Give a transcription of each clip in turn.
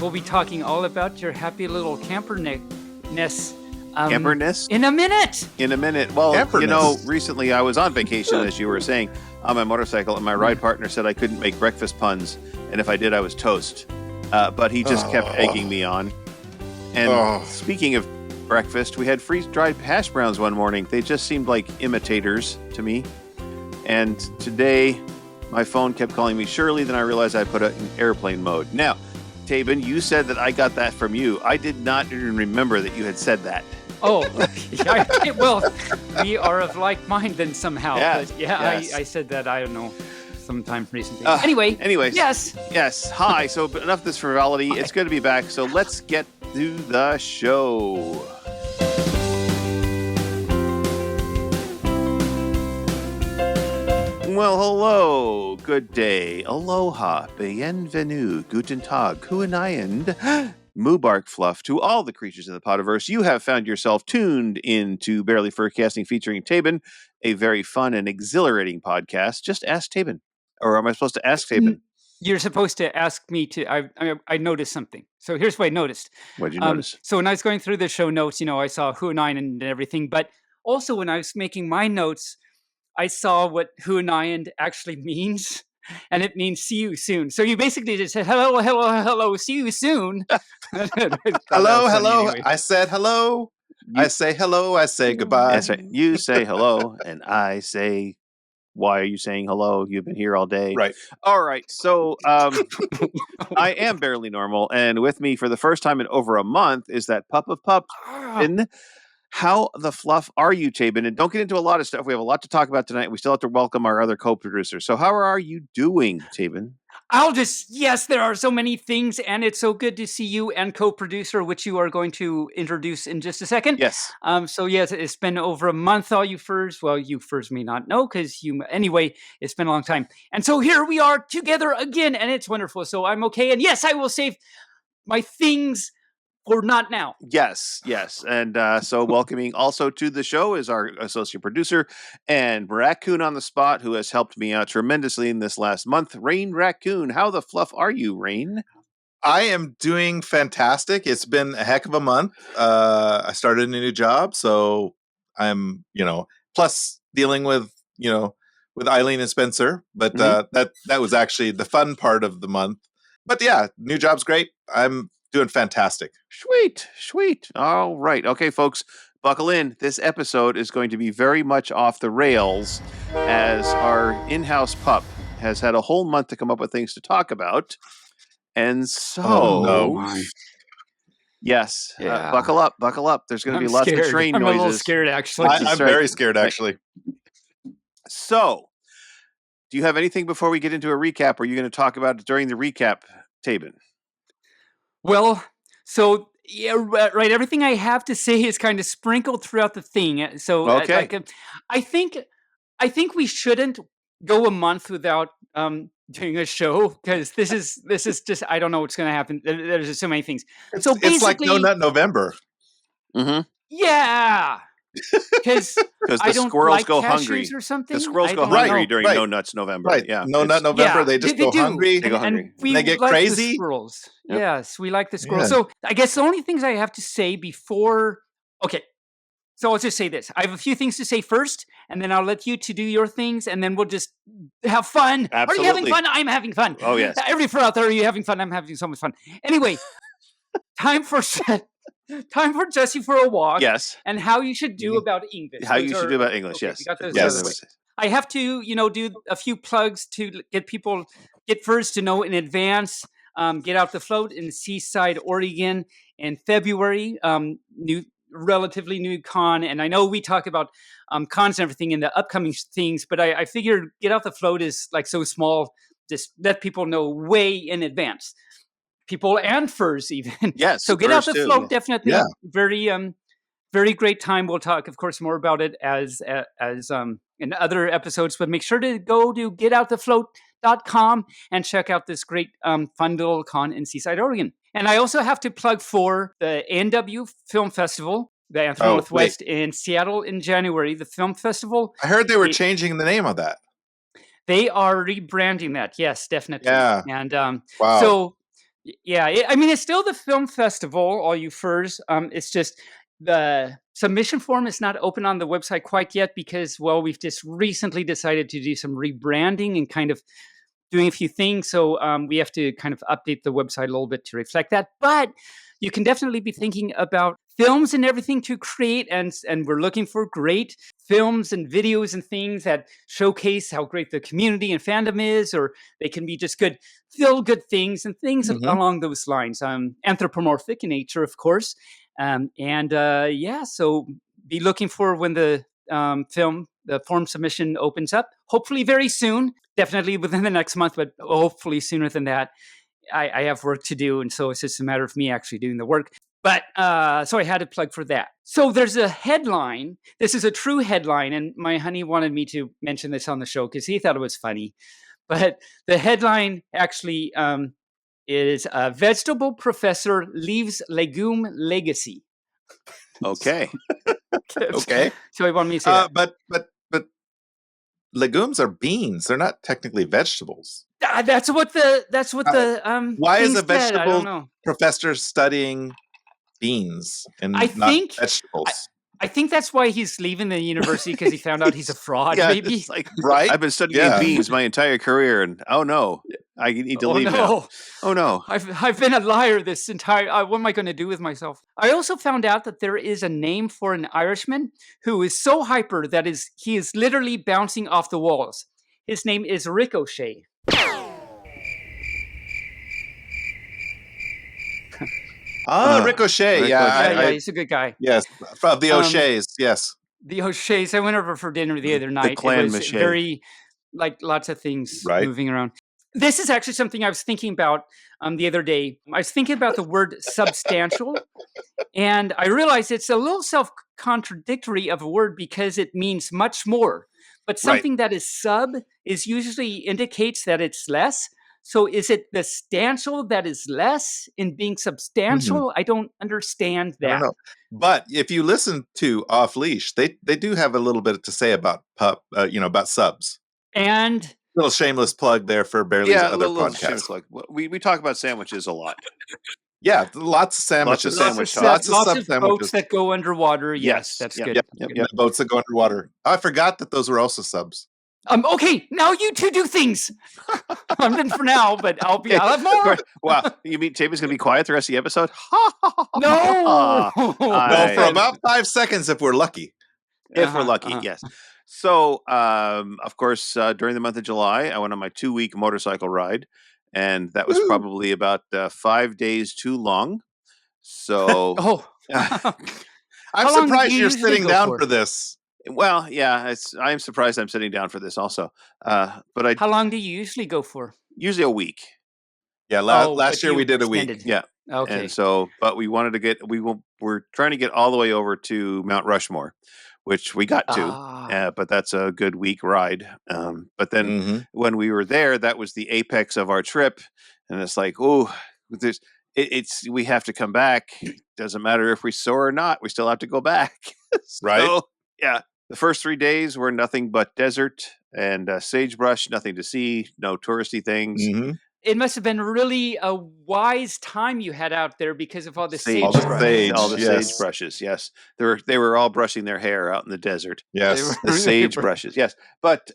we'll be talking all about your happy little camperness. Camperness? In a minute. Well, Camperness. recently I was on vacation, as you were saying, on my motorcycle, and my ride partner said I couldn't make breakfast puns, and if I did, I was toast. But he just kept egging me on. And speaking of breakfast, we had freeze-dried hash browns one morning. They just seemed like imitators to me. And today, my phone kept calling me Shirley. Then I realized I put it in airplane mode. Now, Taebyn, you said that I got that from you. I did not even remember that you had said that. Oh, well, we are of like mind then somehow. Yes, but yes. I said that, I don't know, sometime recently. Anyways. Yes. Hi. So enough of this frivolity. Hi. It's good to be back. So let's get to the show. Well, hello, good day, aloha, bienvenue, guten tag, kuanayand, Mubark Fluff to all the creatures in the Podiverse. You have found yourself tuned into Bearly Furcasting featuring Taebyn, a very fun and exhilarating podcast. Just ask Taebyn. Or am I supposed to ask Taebyn? You're supposed to ask me to. I noticed something. So here's what I noticed. What did you notice? So when I was going through the show notes, I saw Huanayan and everything. But also when I was making my notes, I saw what Huanayan actually means. And it means see you soon. So you basically just said, hello, see you soon. Hello. Anyway. I said hello. I say hello. I say goodbye. That's right. You say hello, and I say, why are you saying hello? You've been here all day. Right. All right. So I am barely normal. And with me for the first time in over a month is that pup of pup. How the fluff are you, Taebyn? And don't get into a lot of stuff. We have a lot to talk about tonight. We still have to welcome our other co-producers. So how are you doing, Taebyn? Yes, there are so many things, and it's so good to see you and co-producer, which you are going to introduce in just a second. Yes. So yes, it's been over a month, all you furs. Well, you furs may not know anyway, it's been a long time. And so here we are together again, and it's wonderful. So I'm okay. And yes, I will save my things for not now. Yes. And so welcoming also to the show is our associate producer and Raccoon on the spot, who has helped me out tremendously in this last month. Rayne Raccoon, how the fluff are you, Rayne? I am doing fantastic. It's been a heck of a month. I started a new job, so I'm, plus dealing with Eileen and Spencer. But that was actually the fun part of the month. But yeah, new job's great. I'm doing fantastic. Sweet. All right. Okay, folks, buckle in. This episode is going to be very much off the rails as our in-house pup has had a whole month to come up with things to talk about. And so, yes, buckle up. There's going to be lots of train noises. I'm a little scared, actually. I'm very scared, actually. So, do you have anything before we get into a recap, or are you going to talk about it during the recap, Taebyn? Well, so yeah, right. Everything I have to say is kind of sprinkled throughout the thing. So, okay. I think we shouldn't go a month without doing a show, because this is just, I don't know what's going to happen. There's just so many things. It's like No Nut November. Mm-hmm. Yeah. Because the squirrels go hungry. Or something. The squirrels go hungry during No Nuts November. Right. Yeah. No Nut November. They just go hungry. They go hungry. And they get like crazy. The squirrels. Yep. Yes, we like the squirrels. Yeah. So I guess the only things I have to say before. Okay. So I'll just say this. I have a few things to say first, and then I'll let you to do your things, and then we'll just have fun. Absolutely. Are you having fun? I'm having fun. Oh, yes. Every fur out there, are you having fun? I'm having so much fun. Anyway, time for Jesse for a walk. Yes. And how you should do about English. How you should do about English, yes. We got those Yes. out of the way. I have to, do a few plugs to get furs to know in advance. Get out the float in Seaside, Oregon in February. Relatively new con, and I know we talk about cons and everything in the upcoming things, but I figured Get Out the Float is like so small, just let people know way in advance. People and furs even. Yes. So Get Out the Float, yeah. definitely very very great time. We'll talk, of course, more about it as in other episodes, but make sure to go to getoutthefloat.com and check out this great fun little con in Seaside, Oregon. And I also have to plug for the ANW Film Festival, the Anthem Northwest in Seattle in January. The film festival. I heard they were changing the name of that. They are rebranding that. Yes, definitely. Yeah. And wow. So Yeah, I mean, it's still the film festival, all you furs. It's just the submission form is not open on the website quite yet because, well, we've just recently decided to do some rebranding and kind of doing a few things. So we have to kind of update the website a little bit to reflect that. But you can definitely be thinking about films and everything to create, and we're looking for great films and videos and things that showcase how great the community and fandom is, or they can be just good feel good things and things Mhm. along those lines. Anthropomorphic in nature, of course. Yeah, so be looking for when the the form submission opens up, hopefully very soon, definitely within the next month, but hopefully sooner than that. I have work to do, and so it's just a matter of me actually doing the work. But so I had to plug for that. So there's a headline. This is a true headline, and my honey wanted me to mention this on the show because he thought it was funny. But the headline actually is Vegetable Professor Leaves Legume Legacy. Okay. Okay. So he wanted me to say that. But legumes are beans. They're not technically vegetables. That's what the Why is thing a said. I don't vegetable know. professor studying beans and I not think- vegetables? I think that's why he's leaving the university because he found out he's a fraud. Yeah, maybe. it's like, Right? I've been studying Yeah. beans my entire career, and oh no, I need to Oh leave now. no! Oh no. I've been a liar this entire. What am I going to do with myself? I also found out that there is a name for an Irishman who is so hyper that he is literally bouncing off the walls. His name is Ricochet. Ricochet. Ricochet. Yeah, I- he's a good guy. yes, from the Um, O'Sheas. Yes. The O'Sheas. I went over for dinner the other night. clan It was mache. very, like, lots of things Right. moving around. This is actually something I was thinking about the other day. I was thinking about the word substantial, and I realized it's a little self-contradictory of a word because it means much more. But something that is sub is usually indicates that it's less. So is it the substantial that is less in being substantial? I don't understand that. I don't know. But if you listen to Off Leash, they do have a little bit to say about about subs. And Little shameless plug there for Bearly's Yeah, other little podcast. shameless plug. We talk about sandwiches a lot. Yeah, lots of sandwiches. sandwich talk. Lots of lots sub of sandwiches. boats that go underwater. Yes, Yes, that's yep, good. yep, And yep. the boats that go underwater. I forgot that those were also subs. Okay, now you two do things. I'm done for now, but I'll have more. Wow, you mean Taebyn's gonna be quiet the rest of the episode? No. No, I- for about 5 seconds if we're lucky. If we're Uh-huh, lucky, uh-huh. yes. So, of course, during the month of July, I went on my 2-week motorcycle ride, and that was Woo. probably about 5 days too long. So, Oh. I'm How long do surprised you you're usually sitting go down for? for this. well, yeah, I'm surprised I'm sitting down for this also. But I How long do you usually go for? usually a week. Yeah, Oh, last but year you we did a week. extended. Yeah. Okay. And so, but we wanted to we're trying to get all the way over to Mount Rushmore, which we got to. Ah. But that's a good week ride. But then Mhm. when we were there, that was the apex of our trip, and it's like, oh, it's we have to come back. Doesn't matter if we soar or not, we still have to go back. Right. So, yeah, the first 3 days were nothing but desert and sagebrush, nothing to see, no touristy things. Mhm. It must have been really a wise time you had out there because of all the Sage. All the sagebrush. sage. All the yes. sagebrushes, yes, they were all brushing their hair out in the desert. Yes. The sagebrushes, yes. But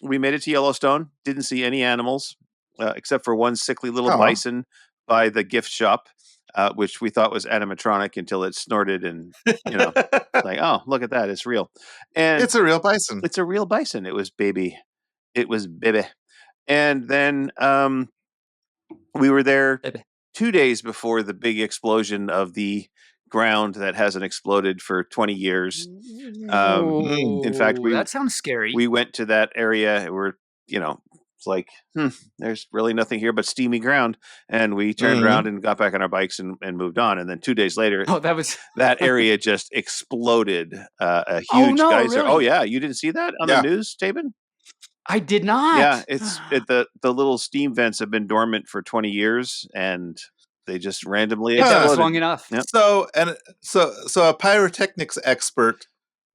we made it to Yellowstone. Didn't see any animals except for one sickly little Aw. bison by the gift shop, which we thought was animatronic until it snorted and like, oh, look at that, it's real. And It's a real bison. it's a real bison. It was baby. And then we were there Baby. 2 days before the big explosion of the ground that hasn't exploded for 20 years. In fact, that sounds scary. We went to that area where, it's like, there's really nothing here but steamy ground. And we turned Mhm. around and got back on our bikes and moved on. And then 2 days later, Oh, that was that area just exploded. A Oh, huge no, geyser. really? Oh, yeah. You didn't see that on Yeah. the news, Taebyn? I did not. Yeah, the little steam vents have been dormant for 20 years, and they just randomly That was exploded. long enough. Yep. So a pyrotechnics expert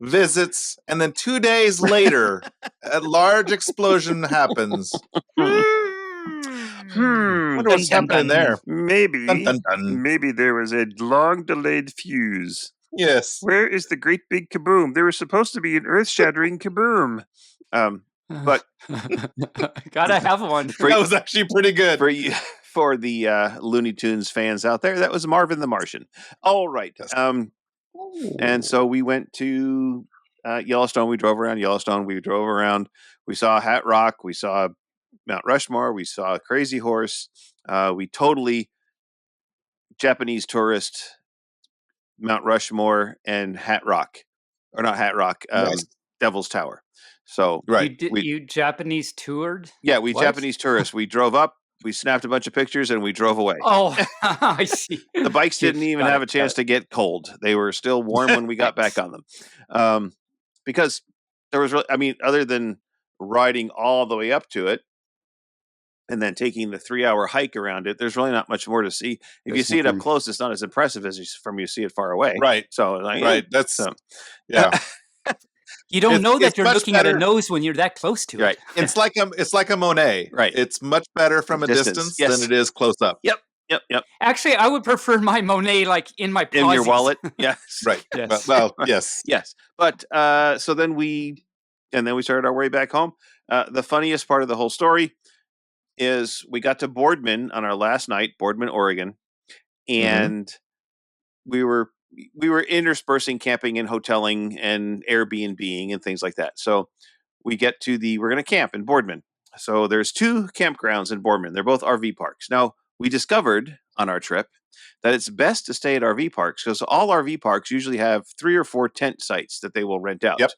visits, and then 2 days later, a large explosion happens. Wonder what's Dun, dun, happening dun. there. Maybe, Dun, dun, dun. maybe there was a long delayed fuse. Yes. Where is the great big kaboom? There was supposed to be an earth shattering kaboom. But gotta have one. That was actually pretty good. for the Looney Tunes fans out there, that was Marvin the Martian. All right. Yes. And so we went to Yellowstone. We drove around Yellowstone. We drove around. We saw Hat Rock. We saw Mount Rushmore. We saw Crazy Horse. We totally Japanese tourist Mount Rushmore and Hat Rock, or not Hat Rock, Nice. Devil's Tower. So Right. You Japanese toured? yeah, we What? Japanese tourists. We drove up. We snapped a bunch of pictures and we drove away. Oh, I see. The bikes didn't even have a chance to get cold. They were still warm when we got back on them. Because there was, other than riding all the way up to it and then taking the 3-hour hike around it, there's really not much more to see. If you see it up close, it's not as impressive as you see it far away. Right. So, right. That's yeah. You don't know that you're much looking at better. a nose when you're that close to Right. it. It's like a Monet. Right. It's much better from a distance Yes. than it is close up. Yep. Actually, I would prefer my Monet like in my In your pausies. wallet. Yes. Right. Yes. Well, yes. Yes. But so then we started our way back home. The funniest part of the whole story is we got to Boardman on our last night, Boardman, Oregon, and we were interspersing camping and hoteling and Airbnb-ing and things like that. So we get to we're going to camp in Boardman. So there's 2 campgrounds in Boardman. They're both RV parks. Now, we discovered on our trip that it's best to stay at RV parks because all RV parks usually have 3 or 4 tent sites that they will rent out. Yep.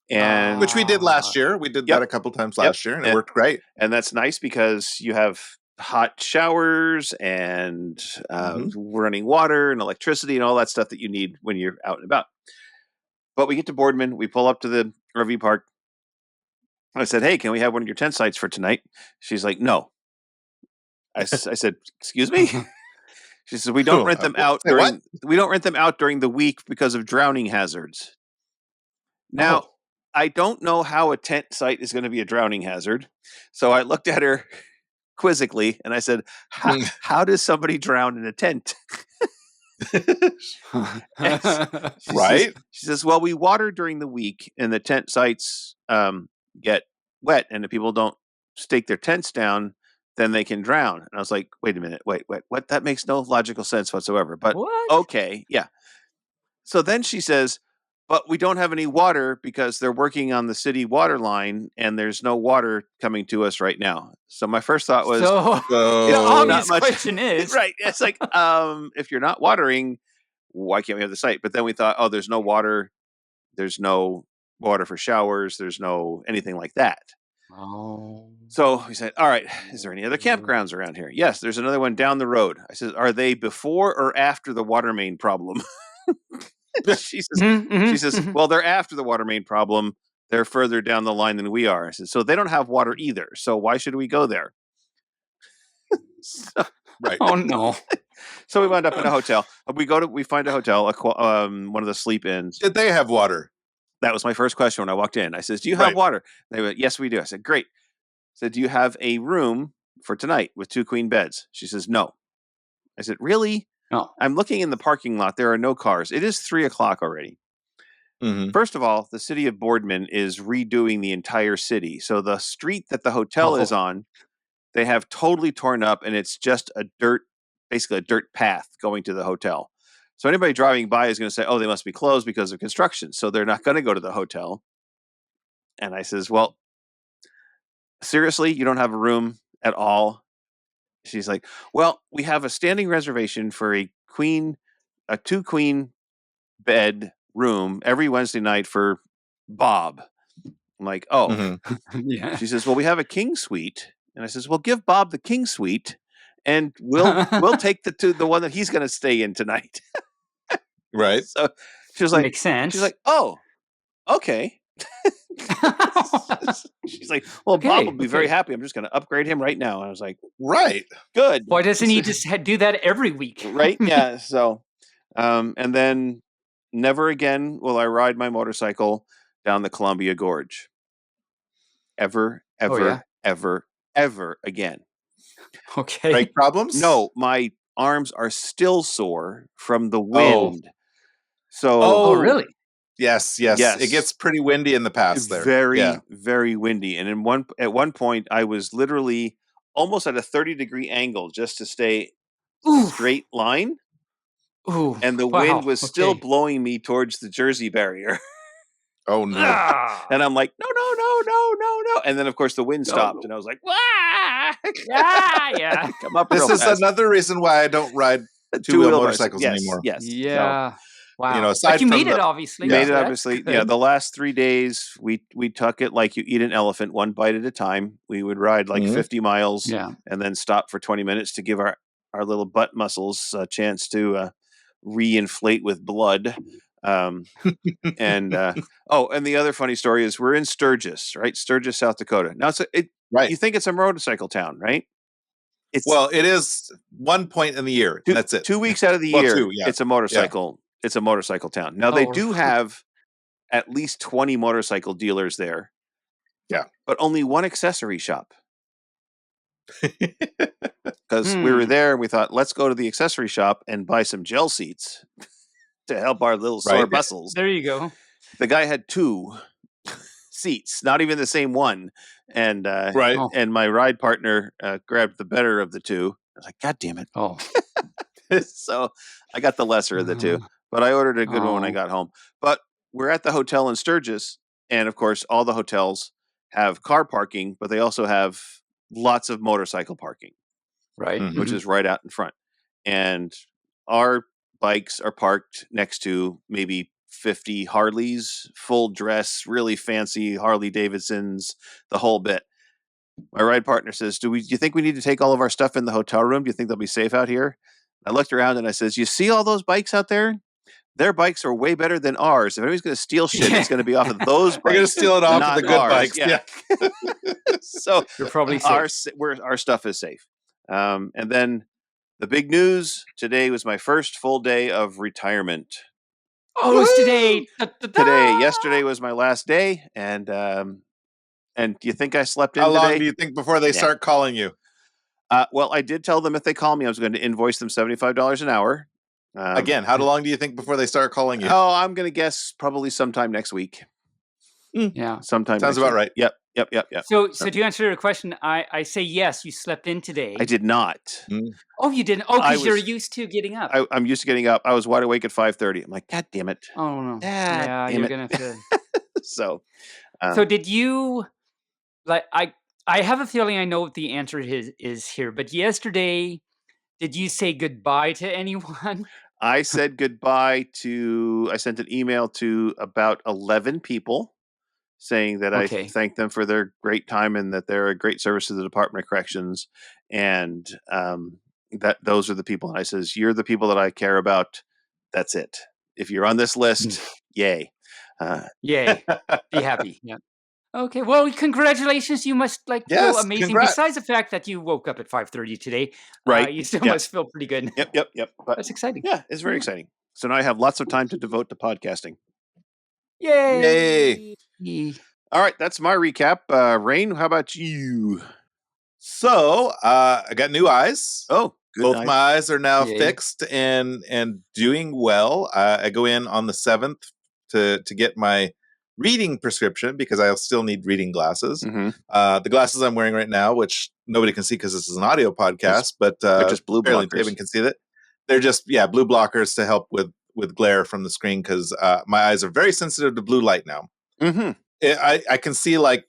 And Which we did last year. We did that a couple times last year, and it worked great. And that's nice because you have hot showers and running water and electricity and all that stuff that you need when you're out and about. But we get to Boardman. We pull up to the RV park. I said, "Hey, can we have one of your tent sites for tonight?" She's like, "No." I said, "Excuse me?" She says, "We don't rent them out. We don't rent them out during the week because of drowning hazards." Now, I don't know how a tent site is going to be a drowning hazard. So I looked at her quizzically and I said, how does somebody drown in a tent? Right. She says, well, we water during the week and the tent sites get wet and if people don't stake their tents down, then they can drown. And I was like, wait a minute, wait, what? That makes no logical sense whatsoever. But What? okay, yeah. So then she says, but we don't have any water because they're working on the city water line and there's no water coming to us right now. So my first thought was, the obvious question is, right. It's like, if you're not watering, why can't we have the site? But then we thought, oh, there's no water. There's no water for showers. There's no anything like that. Oh. So we said, all right, is there any other campgrounds around here? Yes, there's another one down the road. I said, are they before or after the water main problem? She says, well, they're after the water main problem. They're further down the line than we are. I said, so they don't have water either. So why should we go there? Right. Oh no. So we wound up in a hotel. We find a hotel, one of the sleep-ins. Did they have water? That was my first question when I walked in. I said, do you have water? They went, yes, we do. I said, great. I said, do you have a room for tonight with 2 queen beds? She says, no. I said, really? No. I'm looking in the parking lot. There are no cars. It is 3:00 already. First of all, the city of Boardman is redoing the entire city. So the street that the hotel is on, they have totally torn up and it's just basically a dirt path going to the hotel. So anybody driving by is going to say, oh, they must be closed because of construction. So they're not going to go to the hotel. And I says, well, seriously, you don't have a room at all? She's like, well, we have a standing reservation for a 2 queen bed room every Wednesday night for Bob. I'm like, oh. Yeah. She says, well, we have a king suite. And I says, well, give Bob the king suite and we'll take the one that he's going to stay in tonight. Right. So she was like, makes sense. She's like, oh, okay. She's like, well, Okay, Bob will be very happy. I'm just going to upgrade him right now. And I was like, right. Good. Why doesn't he just do that every week? Right? Yeah. So, and then never again will I ride my motorcycle down the Columbia Gorge. Ever again. Okay. Brake problems? No, my arms are still sore from the Oh. wind. So Oh, really? Yes. Yes. It gets pretty windy in the pass there. very, very windy. And at one point, I was literally almost at a 30-degree angle just to stay Oof. straight line. Ooh. And the wow. wind was still Okay. blowing me towards the Jersey barrier. Oh, no. Ah. And I'm like, no. And then, of course, the wind stopped. And I was like, wah! Yeah. Come up This real is fast. another reason why I don't ride two-wheel Two-wheel motorcycles yes, anymore. Yes. Yeah. Wow. You know, aside but you from made it, the- obviously. Made so it that's obviously. good. Yeah, the last 3 days we tuck it like you eat an elephant, one bite at a time. We would ride like 50 miles Yeah. and then stop for 20 minutes to give our little butt muscles a chance to reinflate with blood. And and the other funny story is we're in Sturgis, right? Sturgis, South Dakota. Now Right. You think it's a motorcycle town, right? It's Well, it is one point in the year. That's it. 2 weeks out of the Well, year. 2, yeah. It's a motorcycle. It's a motorcycle town. Now they Oh, do have at least 20 motorcycle dealers there. Yeah. But only one accessory shop. Because we were there and we thought, let's go to the accessory shop and buy some gel seats to help our little sore Right. muscles. there you go. The guy had 2 seats, not even the same one. And Right. Oh. and my ride partner grabbed the better of the 2. I was like, God damn it. Oh. So I got the lesser of the 2. But I ordered a good one when I got home. But we're at the hotel in Sturgis. And of course, all the hotels have car parking, but they also have lots of motorcycle parking, Right. Mhm. which is right out in front. And our bikes are parked next to maybe 50 Harleys, full dress, really fancy Harley Davidsons, the whole bit. My ride partner says, do you think we need to take all of our stuff in the hotel room? Do you think they'll be safe out here? I looked around and I says, you see all those bikes out there? Their bikes are way better than ours. If anybody's going to steal shit, it's going to be off of those bikes. They're going to steal it off not of the good ours. bikes. Yeah. So You're probably safe. our stuff is safe. And then the big news today was my first full day of retirement. Oh, it's today. Today, yesterday was my last day, and do you think I slept in How long today? do you think before they start calling you? Well, I did tell them if they call me, I was going to invoice them $75 an hour. Again, how long do you think before they start calling you? Oh, I'm going to guess probably sometime next week. Yeah. Sometime. Sounds next about week. right. Yep. So to answer your question, I say yes. You slept in today. I did not. Oh, you didn't. Oh, I because you're was- used to getting up. I'm used to getting up. I was wide awake at 5:30. I'm like, God damn it. oh no. damn You're it. gonna have to. So, So did you like I have a feeling I know what the answer is here, but yesterday did you say goodbye to anyone? I said goodbye I sent an email to about 11 people saying that Okay. I thank them for their great time and that they're a great service to the Department of Corrections. And that those are the people. And I says, you're the people that I care about. That's it. If you're on this list, yay. Yay. Be happy. Yeah. Okay. Well, congratulations. You must feel Yes, amazing. congrats. Besides the fact that you woke up at 5:30 today, Right. you still Yeah. must feel pretty good. Yep. But That's exciting. yeah, it's very exciting. So now I have lots of time to devote to podcasting. Yay. All right, that's my recap. Rayne, how about you? So, I got new eyes. Oh, good Both night. my eyes are now Yay. fixed and doing well. I go in on the 7th to get my reading prescription because I still need reading glasses. Mhm. The glasses I'm wearing right now, which nobody can see because this is an audio podcast, but They're just blue Bearly and blockers. Taebyn can see that. They're just blue blockers to help with glare from the screen because my eyes are very sensitive to blue light now. Mm-hmm. I can see like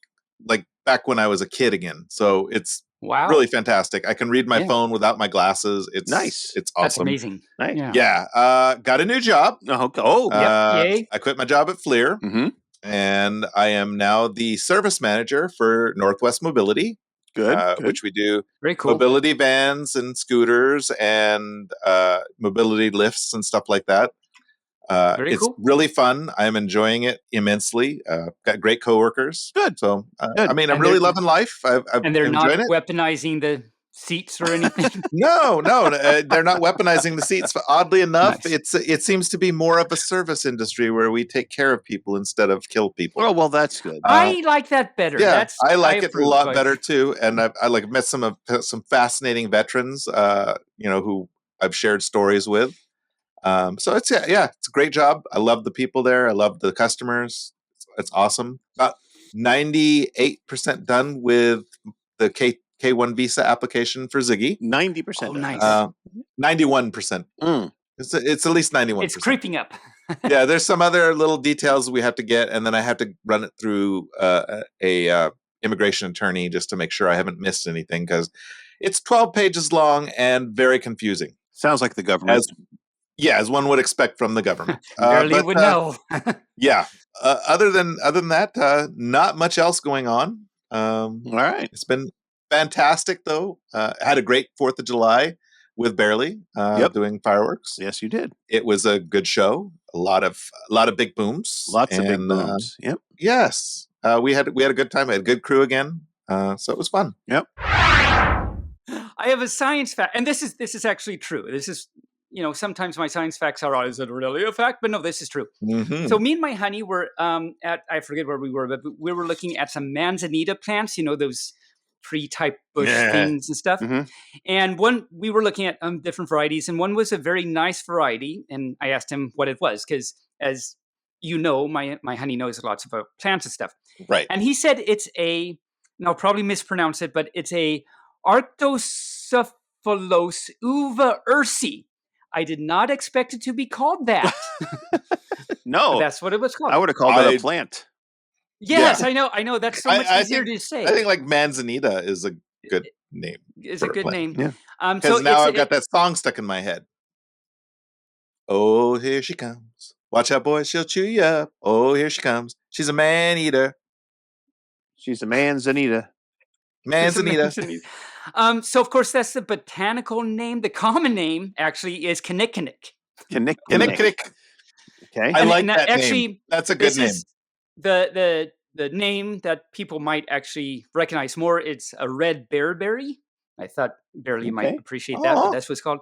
back when I was a kid again, so it's Wow. really fantastic. I can read my Yeah. phone without my glasses. It's Nice. It's That's awesome. amazing. Nice. Yeah. Yeah. Got a new job. Oh. Yay. I quit my job at Fleer, Mm-hmm. and I am now the service manager for Northwest Mobility, Good. which we do Very cool. mobility vans and scooters and mobility lifts and stuff like that. Very It's cool. really fun. I'm enjoying it immensely. Got great coworkers. Good. So, Good. I mean, I'm And really they're- loving life. I'm And they're not enjoying it. weaponizing the seats or anything? No, they're not weaponizing the seats. Oddly enough, Nice. it seems to be more of a service industry where we take care of people instead of kill people. Oh, well, that's good. I like that better. Yeah, I like it a approve. lot better too, and I like met some fascinating veterans, who I've shared stories with. So it's it's a great job. I love the people there. I love the customers. It's awesome. Got 98% done with the K1 visa application for Ziggy. 90%. Oh, nice. 91%. It's at least 91%. It's creeping up. Yeah, there's some other little details we have to get, and then I have to run it through a immigration attorney just to make sure I haven't missed anything, because it's 12 pages long and very confusing. Sounds like the government. As one would expect from the government. Barely would know. Yeah. Other than that, not much else going on. All right. It's been fantastic, though. Had a great 4th of July with Bearly doing fireworks. Yes, you did. It was a good show. A lot of big booms. Lots of big booms. Yep. Yes. We had a good time. I had a good crew again. So it was fun. Yep. I have a science fact, and this is actually true. This is, sometimes my science facts are, is it really a fact? But no, this is true. Mm-hmm. So me and my honey were I forget where we were, but we were looking at some manzanita plants, those tree-type bush things and stuff. Mm-hmm. And we were looking at different varieties, and one was a very nice variety. And I asked him what it was, because as you know, my honey knows lots about plants and stuff. Right. And he said it's and I'll probably mispronounce it, but it's a Arctocephalus uva ursi. I did not expect it to be called that. No. But that's what it was called. I would have called it a plant. Yes, I know. That's so much easier to say. I think like manzanita is a good name. It's a good name. Yeah. So now I've got that song stuck in my head. Oh, here she comes. Watch out, boys. She'll chew you up. Oh, here she comes. She's a man-eater. She's a manzanita. Manzanita. So, of course, that's the botanical name. The common name, actually, is kinnikinnick. Kinnikinnick. Okay. I like that name. That's a good name. The name that people might actually recognize more, it's a red bearberry. I thought Bearly might appreciate that, but that's what it's called.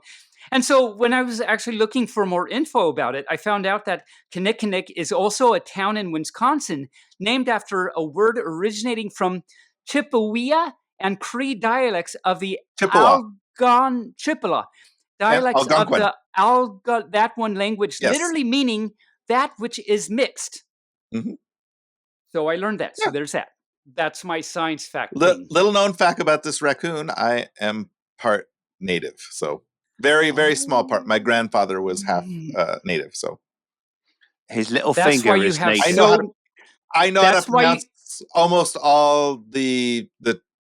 And so when I was actually looking for more info about it, I found out that Kinnikinnick is also a town in Wisconsin named after a word originating from Chippewa and Cree dialects of the Chippewa dialects of the that one language, literally meaning that which is mixed. Mm-hmm. So I learned that. Yeah. So there's that. That's my science fact. Little known fact about this raccoon: I am part native, so very, very small part. My grandfather was half native, so his little finger is native. I know how to pronounce almost all the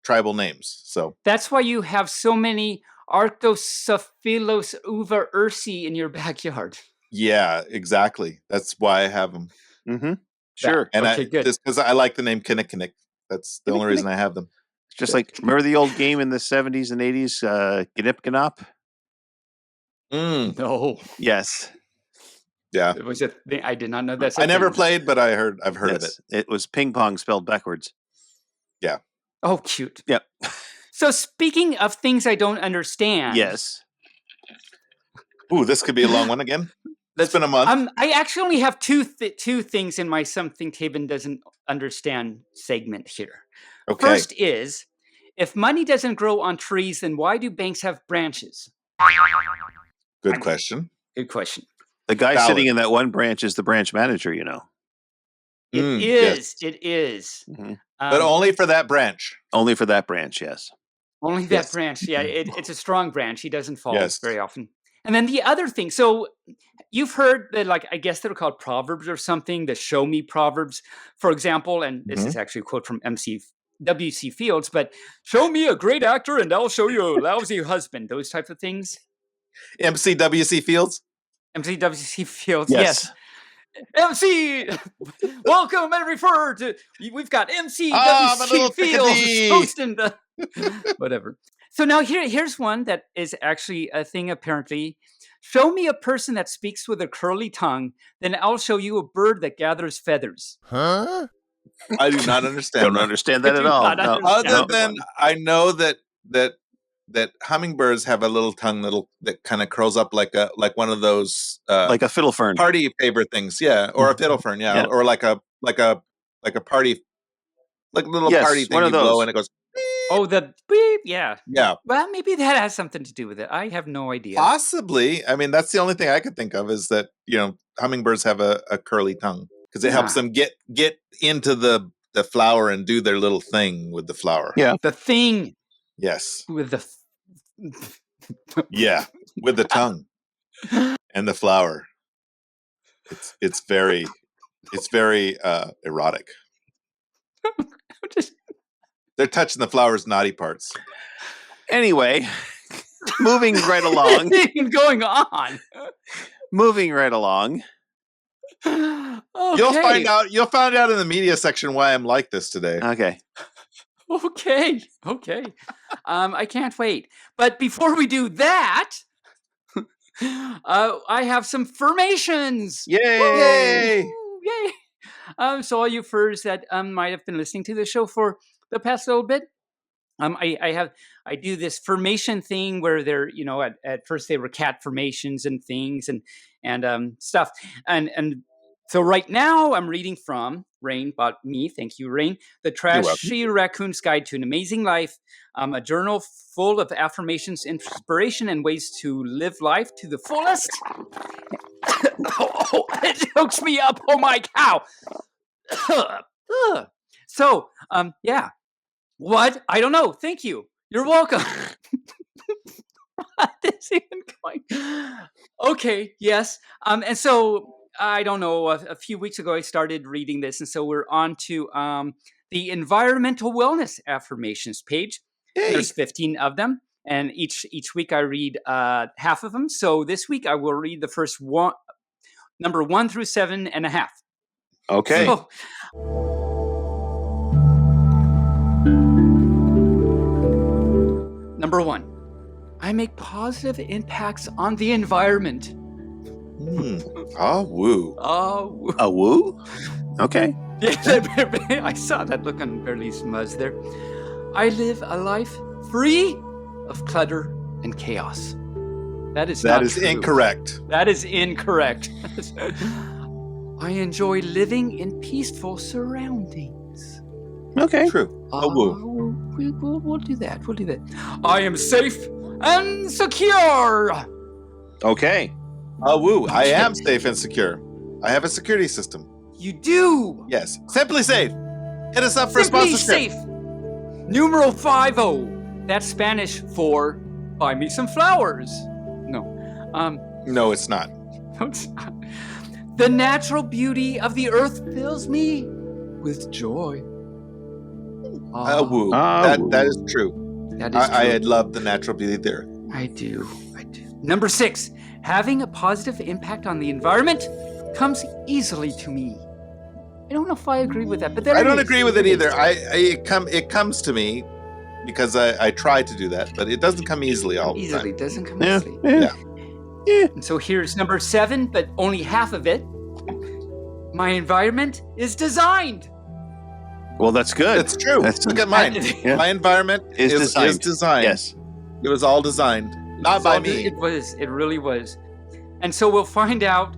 tribal names. So that's why you have so many Arctocephalus uva ursi in your backyard. Yeah, exactly. That's why I have them. Mm-hmm. Sure. And just because I like the name Kinnikinnick. That's the only reason I have them. It's just like, remember the old game in the 70s and 80s, Gnip Gnop? No. Yes. Yeah. It was I did not know that. I never played, but I've heard of it. It was ping pong spelled backwards. Yeah. Oh, cute. Yep. So speaking of things I don't understand. Yes. Ooh, this could be a long one again. It's been a month. I actually only have two things in my something Taebyn doesn't understand segment here. Okay. First is, if money doesn't grow on trees, then why do banks have branches? Good question. Good question. The guy sitting in that one branch is the branch manager, you know. It is. Yes. It is. Mm-hmm. But only for that branch. Only for that branch, yes. Only that branch. Yeah, it's a strong branch. He doesn't fall very often. And then the other thing, so you've heard that, like, I guess they're called proverbs or something, the show me proverbs, for example, and this is actually a quote from W.C. Fields, but show me a great actor and I'll show you a lousy husband, those types of things. MC.W.C. Fields? MC.W.C. Fields, yes. MC, welcome and refer to, we've got MC.W.C. Fields hosting the, whatever. So now here's one that is actually a thing, apparently. Show me a person that speaks with a curly tongue, then I'll show you a bird that gathers feathers. Huh? I do not understand. Don't understand that at all. Other than I know that that hummingbirds have a little tongue that kind of curls up like one of those like a fiddle fern. party favor things, yeah, or a fiddle fern, yeah, or like a party, like a little party thing one of you blow those. and it goes. Oh, the beep, yeah. Yeah. Well, maybe that has something to do with it. I have no idea. Possibly. I mean, that's the only thing I could think of is that, hummingbirds have a curly tongue because it helps them get into the flower and do their little thing with the flower. Yeah. The thing. Yes. With the... Yeah. With the tongue and the flower. It's very erotic. They're touching the flower's naughty parts. Anyway, moving right along. What's going on? Moving right along. Okay. You'll find out in the media section why I'm like this today. Okay. Okay. I can't wait. But before we do that, I have some formations. Yay! Yay! So all you furs that might have been listening to the show for the past little bit, I do this formation thing where they're, at first they were cat formations and things and stuff. And so right now I'm reading from Rayne, bought me, thank you, Rayne, The Trashy Raccoon's Guide to an Amazing Life, a journal full of affirmations, inspiration, and ways to live life to the fullest. It chokes me up. Oh my cow. So, yeah. What? I don't know. Thank you. You're welcome. What is even going? Okay, yes. And so I don't know. A few weeks ago, I started reading this, and so we're on to the environmental wellness affirmations page. Hey. There's 15 of them, and each week I read half of them. So this week I will read the first one, number 1 through 7.5. Okay. So, number 1, I make positive impacts on the environment. Ah, woo. A woo? Okay. I saw that look on Bearly's muzz there. I live a life free of clutter and chaos. That is incorrect. That is incorrect. I enjoy living in peaceful surroundings. Okay. True. We'll do that. We'll do that. I am safe and secure. Okay. Woo. I am safe and secure. I have a security system. You do? Yes. Simply Safe. Hit us up for Simply sponsorship. Safe. Numeral 50. That's Spanish for buy me some flowers. No. No, it's not. No, it's not. The natural beauty of the earth fills me with joy. Woo. That is true. That is true. I love the natural beauty there. I do. Number 6. Having a positive impact on the environment comes easily to me. I don't know if I agree with that, but I don't agree with it either. It comes to me because I try to do that, but it doesn't come easily all the time. It doesn't come easily. Yeah. And so here's number 7, but only half of it. My environment is designed. Well, that's good. It's true. Look at mine. Yeah. My environment is designed. Yes. It was all designed. Not by me. It was. It really was. And so we'll find out,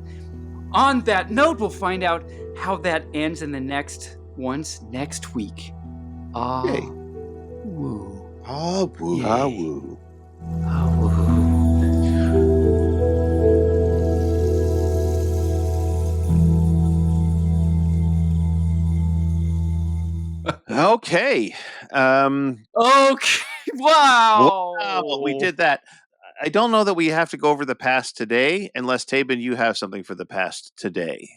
on that note, we'll find out how that ends in the next week. Yay. Woo. Ah, woo. Yay. Ah, woo. Ah, woo. Okay. Okay. Wow. We did that. I don't know that we have to go over the past today, unless Taebyn, you have something for the past today.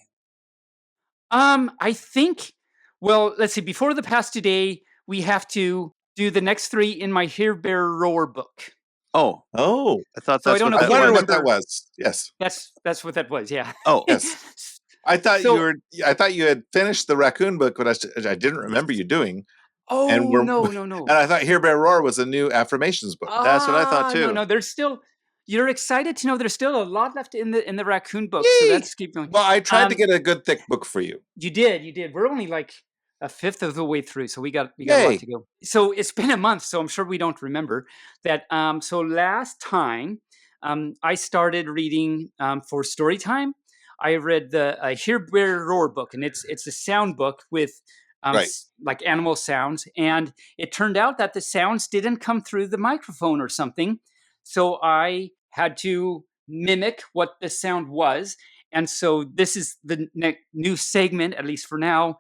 I think. Well, let's see. Before the past today, we have to do the next 3 in my Here Bear Roar book. Oh, I thought So I that's don't know what if wonder you what that remember- was. Yes. That's what that was. Yeah. Oh, Yes. I thought So- I thought you had finished the raccoon book, but I didn't remember you doing. Oh And we're- no. And I thought Here Bear Roar was a new affirmations book. That's what I thought, too. No, there's still. You're excited to know there's still a lot left in the raccoon book. Yay! So let's keep going. Well, I tried to get a good thick book for you. You did. We're only like a fifth of the way through, so we got a lot to go. So it's been a month, so I'm sure we don't remember that. So last time I started reading for story time. I read the Hear Bear Roar book, and it's a sound book with like animal sounds, and it turned out that the sounds didn't come through the microphone or something, so I had to mimic what the sound was. And so this is the new segment, at least for now.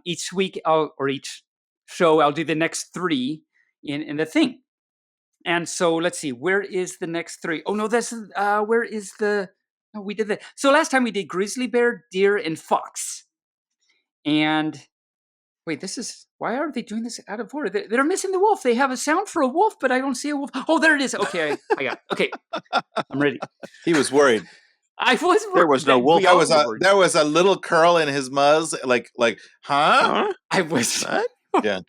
Each week or each show, I'll do the next 3 in the thing. And so let's see, where is the next 3? Oh no, that's where is the? Oh, we did that. So last time we did grizzly bear, deer, and fox. And wait, this is, why are they doing this out of order? They're missing the wolf. They have a sound for a wolf, but I don't see a wolf. Oh, there it is. Okay, I got it. Okay, I'm ready. He was worried. I was worried. There was no wolf. There was a little curl in his muzz, like, huh? I was. What? Yeah.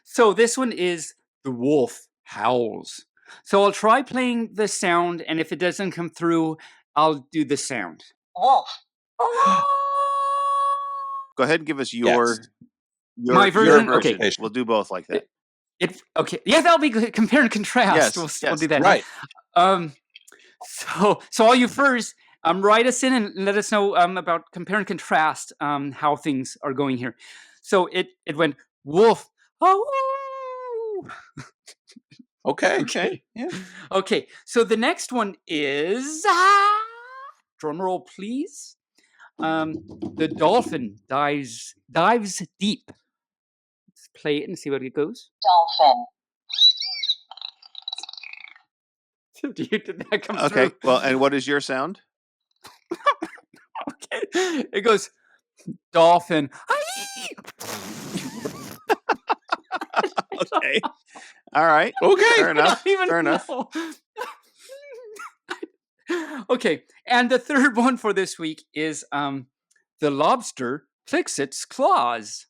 So this one is the wolf howls. So I'll try playing the sound, and if it doesn't come through, I'll do the sound. Wolf. Go ahead and give us your my version. Your okay, we'll do both like that. Okay. Yeah, that'll be good. Compare and contrast. Yes, we'll do that. Right. So all you first, write us in and let us know about compare and contrast how things are going here. So it went wolf. Oh. Okay. Yeah. Okay. So the next one is drum roll, please. The dolphin dives deep. Let's play it and see what it goes. Dolphin. Did that come Okay. through? Well, and what is your sound? Okay. It goes dolphin. Okay. All right. Okay. Fair enough. Fair enough. Okay. And the third one for this week is the lobster clicks its claws.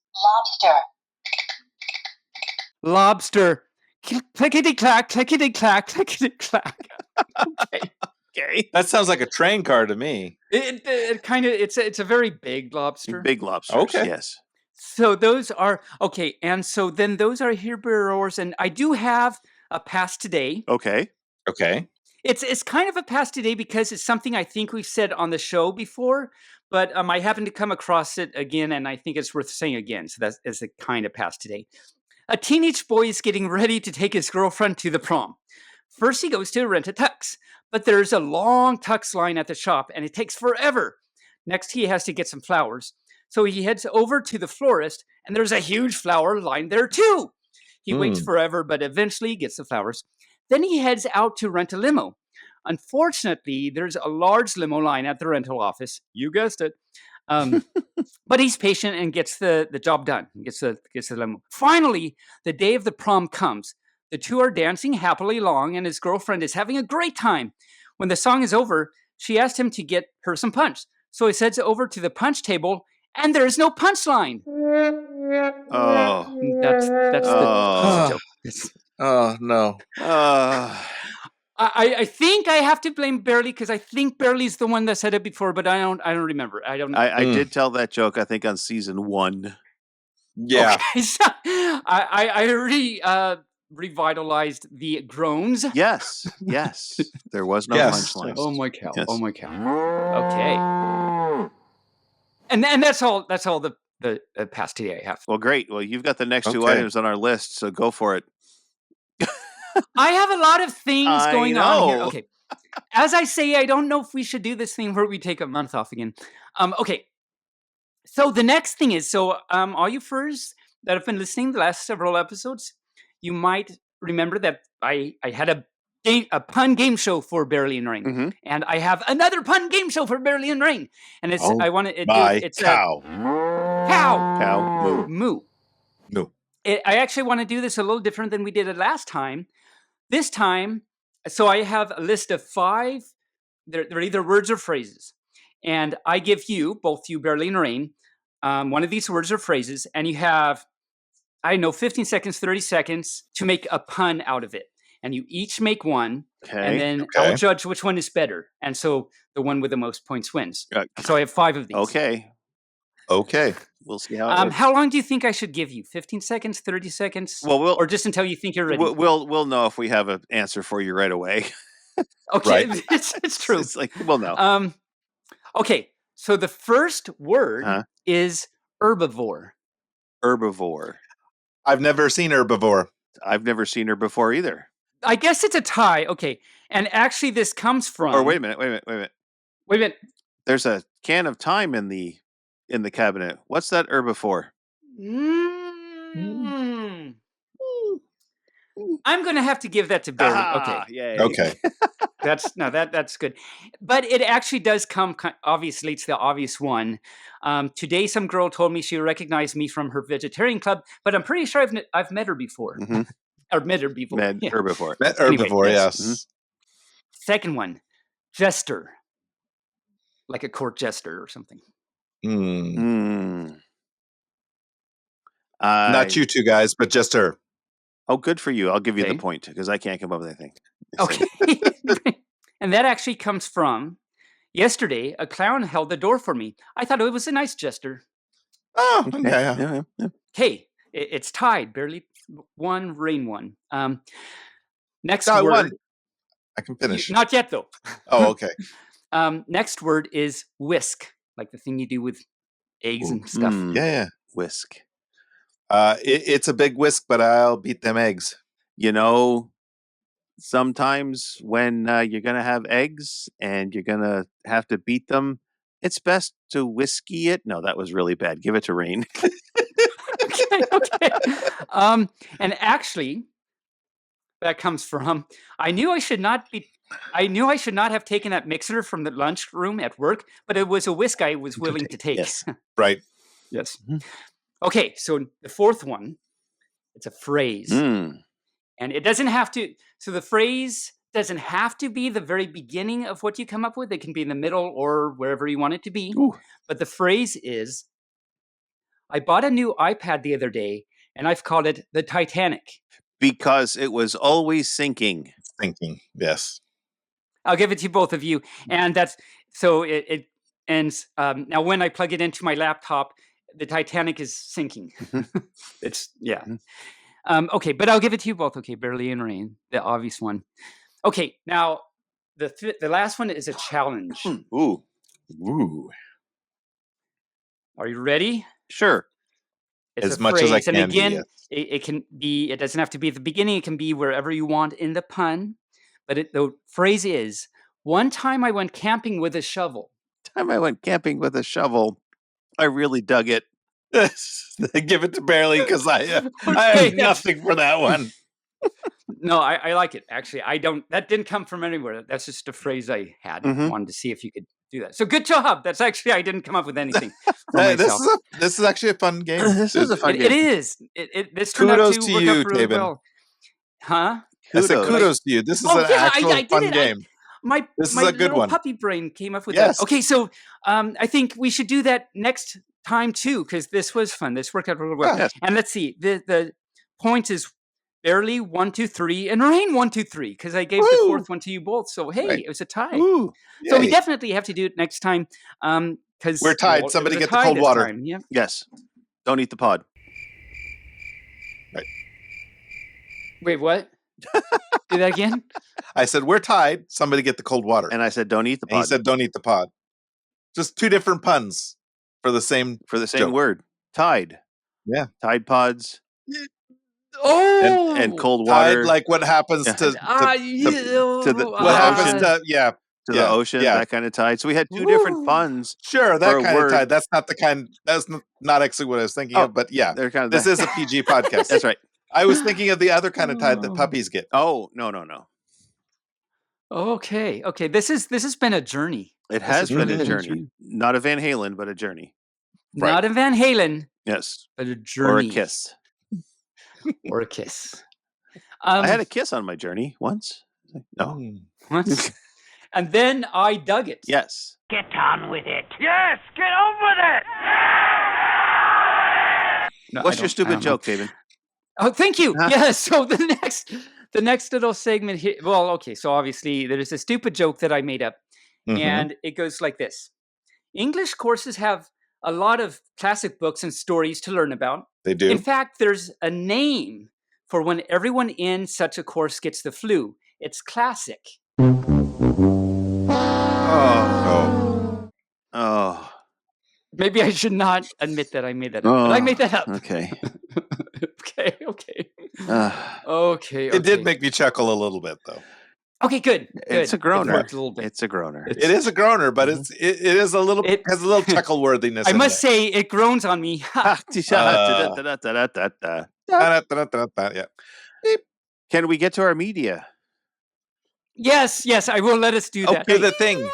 Lobster. Clickety clack, clickety clack, clickety clack. Okay. That sounds like a train car to me. It kind of, it's a very big lobster. Big lobsters. Okay. Yes. So those are okay, and so then those are Hear Bear Roars, and I do have a pass today. Okay. It's kind of a pass today because it's something I think we've said on the show before, but I happened to come across it again, and I think it's worth saying again. So that's a kind of pass today. A teenage boy is getting ready to take his girlfriend to the prom. First, he goes to rent a tux, but there's a long tux line at the shop, and it takes forever. Next, he has to get some flowers. So he heads over to the florist, and there's a huge flower line there too. He waits forever, but eventually gets the flowers. Then he heads out to rent a limo. Unfortunately, there's a large limo line at the rental office. You guessed it. But he's patient and gets the job done. Gets the limo. Finally, the day of the prom comes. The two are dancing happily along, and his girlfriend is having a great time. When the song is over, she asked him to get her some punch. So he heads over to the punch table, and there is no punchline. Oh. That's the joke. Oh no. I think I have to blame Bearly because I think Bearly's the one that said it before, but I don't remember. I don't know. I did tell that joke, I think, on season 1. Yeah. Okay, so I already revitalized the groans. Yes. There was no punchline. Oh my cow. Yes. Oh my cow. Okay. And that's all the past today I have. Well, great. Well, you've got the next 2 Okay. items on our list, so go for it. I have a lot of things going on here. know. Okay. As I say, I don't know if we should do this thing where we take a month off again. Okay. So the next thing is, all you furs that have been listening the last several episodes, you might remember that I had a pun game show for Bearly and Rayne. Mhm. And I have another pun game show for Bearly and Rayne. And it's it's cow. Cow. Moo. I actually want to do this a little different than we did it last time. This time, so I have a list of 5. They're either words or phrases. And I give you, both you, Bearly and Rayne, one of these words or phrases. And you have, 15 seconds, 30 seconds to make a pun out of it. And you each make one. Okay. And then I'll judge which one is better. And so the one with the most points wins. So I have 5 of these. Okay. Okay. We'll see how it works. How long do you think I should give you? 15 seconds, 30 seconds? Well, or just until you think you're ready? We'll know if we have an answer for you right away. Okay, Right. it's true. It's like we'll know. Okay, so the first word Uh-huh. is herbivore. Herbivore. I've never seen herbivore. I've never seen her before either. I guess it's a tie. Okay, and actually, this comes from. Or wait a minute. Wait a minute. There's a can of thyme in the cabinet. What's that herbivore? I'm going to have to give that to Bearly. Okay. Yay. Okay. That's good. But it actually does come, obviously, it's the obvious one. Today, some girl told me she recognized me from her vegetarian club, but I'm pretty sure I've met her before. Mm-hmm. Or met her before. Herbivore. Met herbivore, Anyway, yes. Mm-hmm. Second one, jester. Like a court jester or something. Not you two guys, but just her. Oh, good for you. I'll give you Okay. the point because I can't come up with anything. Okay. And that actually comes from yesterday, a clown held the door for me. I thought it was a nice jester. Oh, Okay. yeah. Hey, it's tied. Barely one, Rayne one. Next No, I word. won. I can finish. Not yet, though. Oh, okay. Next word is whisk, like the thing you do with eggs and stuff. Yeah. Whisk. It's a big whisk, but I'll beat them eggs. You know, sometimes when you're going to have eggs and you're going to have to beat them, it's best to whiskey it. No, that was really bad. Give it to Rayne. Okay. And actually, that comes from I knew I should not have taken that mixer from the lunchroom at work, but it was a whisk I was willing to take. Yes. Right. Yes. Okay, so the fourth one, it's a phrase. And it doesn't have to, so the phrase doesn't have to be the very beginning of what you come up with. It can be in the middle or wherever you want it to be. Ooh. But the phrase is, I bought a new iPad the other day, and I've called it the Titanic. Because it was always sinking. Thinking. Yes. I'll give it to both of you. And that's, so it ends, now when I plug it into my laptop, the Titanic is sinking. It's, yeah. Okay, but I'll give it to you both. Okay, Bearly and Rayne, the obvious one. Okay, now the last one is a challenge. Ooh. Are you ready? Sure. It's As a much as I phrase, and can be, again, yes. it can be. It doesn't have to be at the beginning. It can be wherever you want in the pun. But the phrase is: one time I went camping with a shovel. Time I went camping with a shovel. I really dug it. Give it to Bearly because I have nothing for that one. No, I like it. Actually, I don't. That didn't come from anywhere. That's just a phrase I had. Wanted to see if you could do that. So good job. That's actually, I didn't come up with anything for myself. This is actually a fun game. This is a fun game. It is. This turned out Kudos to to work you, out really Taebyn. well. Huh? I said kudos to you. This is an actual fun game. This is a good little one. puppy brain came up with Yes. that. Okay, so I think we should do that next time too, because this was fun. This worked out really well. Yes. And let's see. The point is Bearly 1, 2, 3, and Rayne 1, 2, 3, because I gave the fourth one to you both. So hey, Right. it was a tie. Ooh, So we yay. definitely have to do it next time. Because We're tied. Somebody get the cold water. Yeah. Yes. Don't eat the pod. Right. Wait, what? Do that again? I said we're tied. Somebody get the cold water. And I said, don't eat the And he pod. said don't eat the pod. Just two different puns for the same joke. Word. Tide. Yeah. Tide pods Oh, and cold Tied, water. like what happens to to the what happens ocean. to To the ocean, that kind of tide. So we had two different puns. Sure, for that a kind word. of tide. That's not the kind. That's not actually what I was thinking of. But yeah, They're kind of this is a PG podcast. That's right. I was thinking of the other kind of tide that puppies get. Oh, no. Okay. This has been a journey. It has has been really a been a journey. journey. Not a Van Halen, but a journey. Right. Not a Van Halen, Yes. but a journey. Or a kiss. Or a kiss. I had a kiss on my journey once. No. What? And then I dug it. Yes. Get on with it. Yes, get on with it. No, What's I your don't stupid know. joke, Taebyn? Oh, thank you. Huh? Yes. So the next little segment here. Well, okay. So obviously there's a stupid joke that I made up, Mhm. and it goes like this: English courses have a lot of classic books and stories to learn about. They do. In fact, there's a name for when everyone in such a course gets the flu. It's classic. Oh. Maybe I should not admit that I made that up, but I made that up. Okay. Okay. Okay. It did make me chuckle a little bit, though. Okay, good. It's a It groaner. worked a little bit. It's a groaner. It is a groaner, but it is a little has a little chuckle worthiness. I must say, it groans on me. Yeah. Can we get to our media? Yes, I will let us do that. Okay, the thing.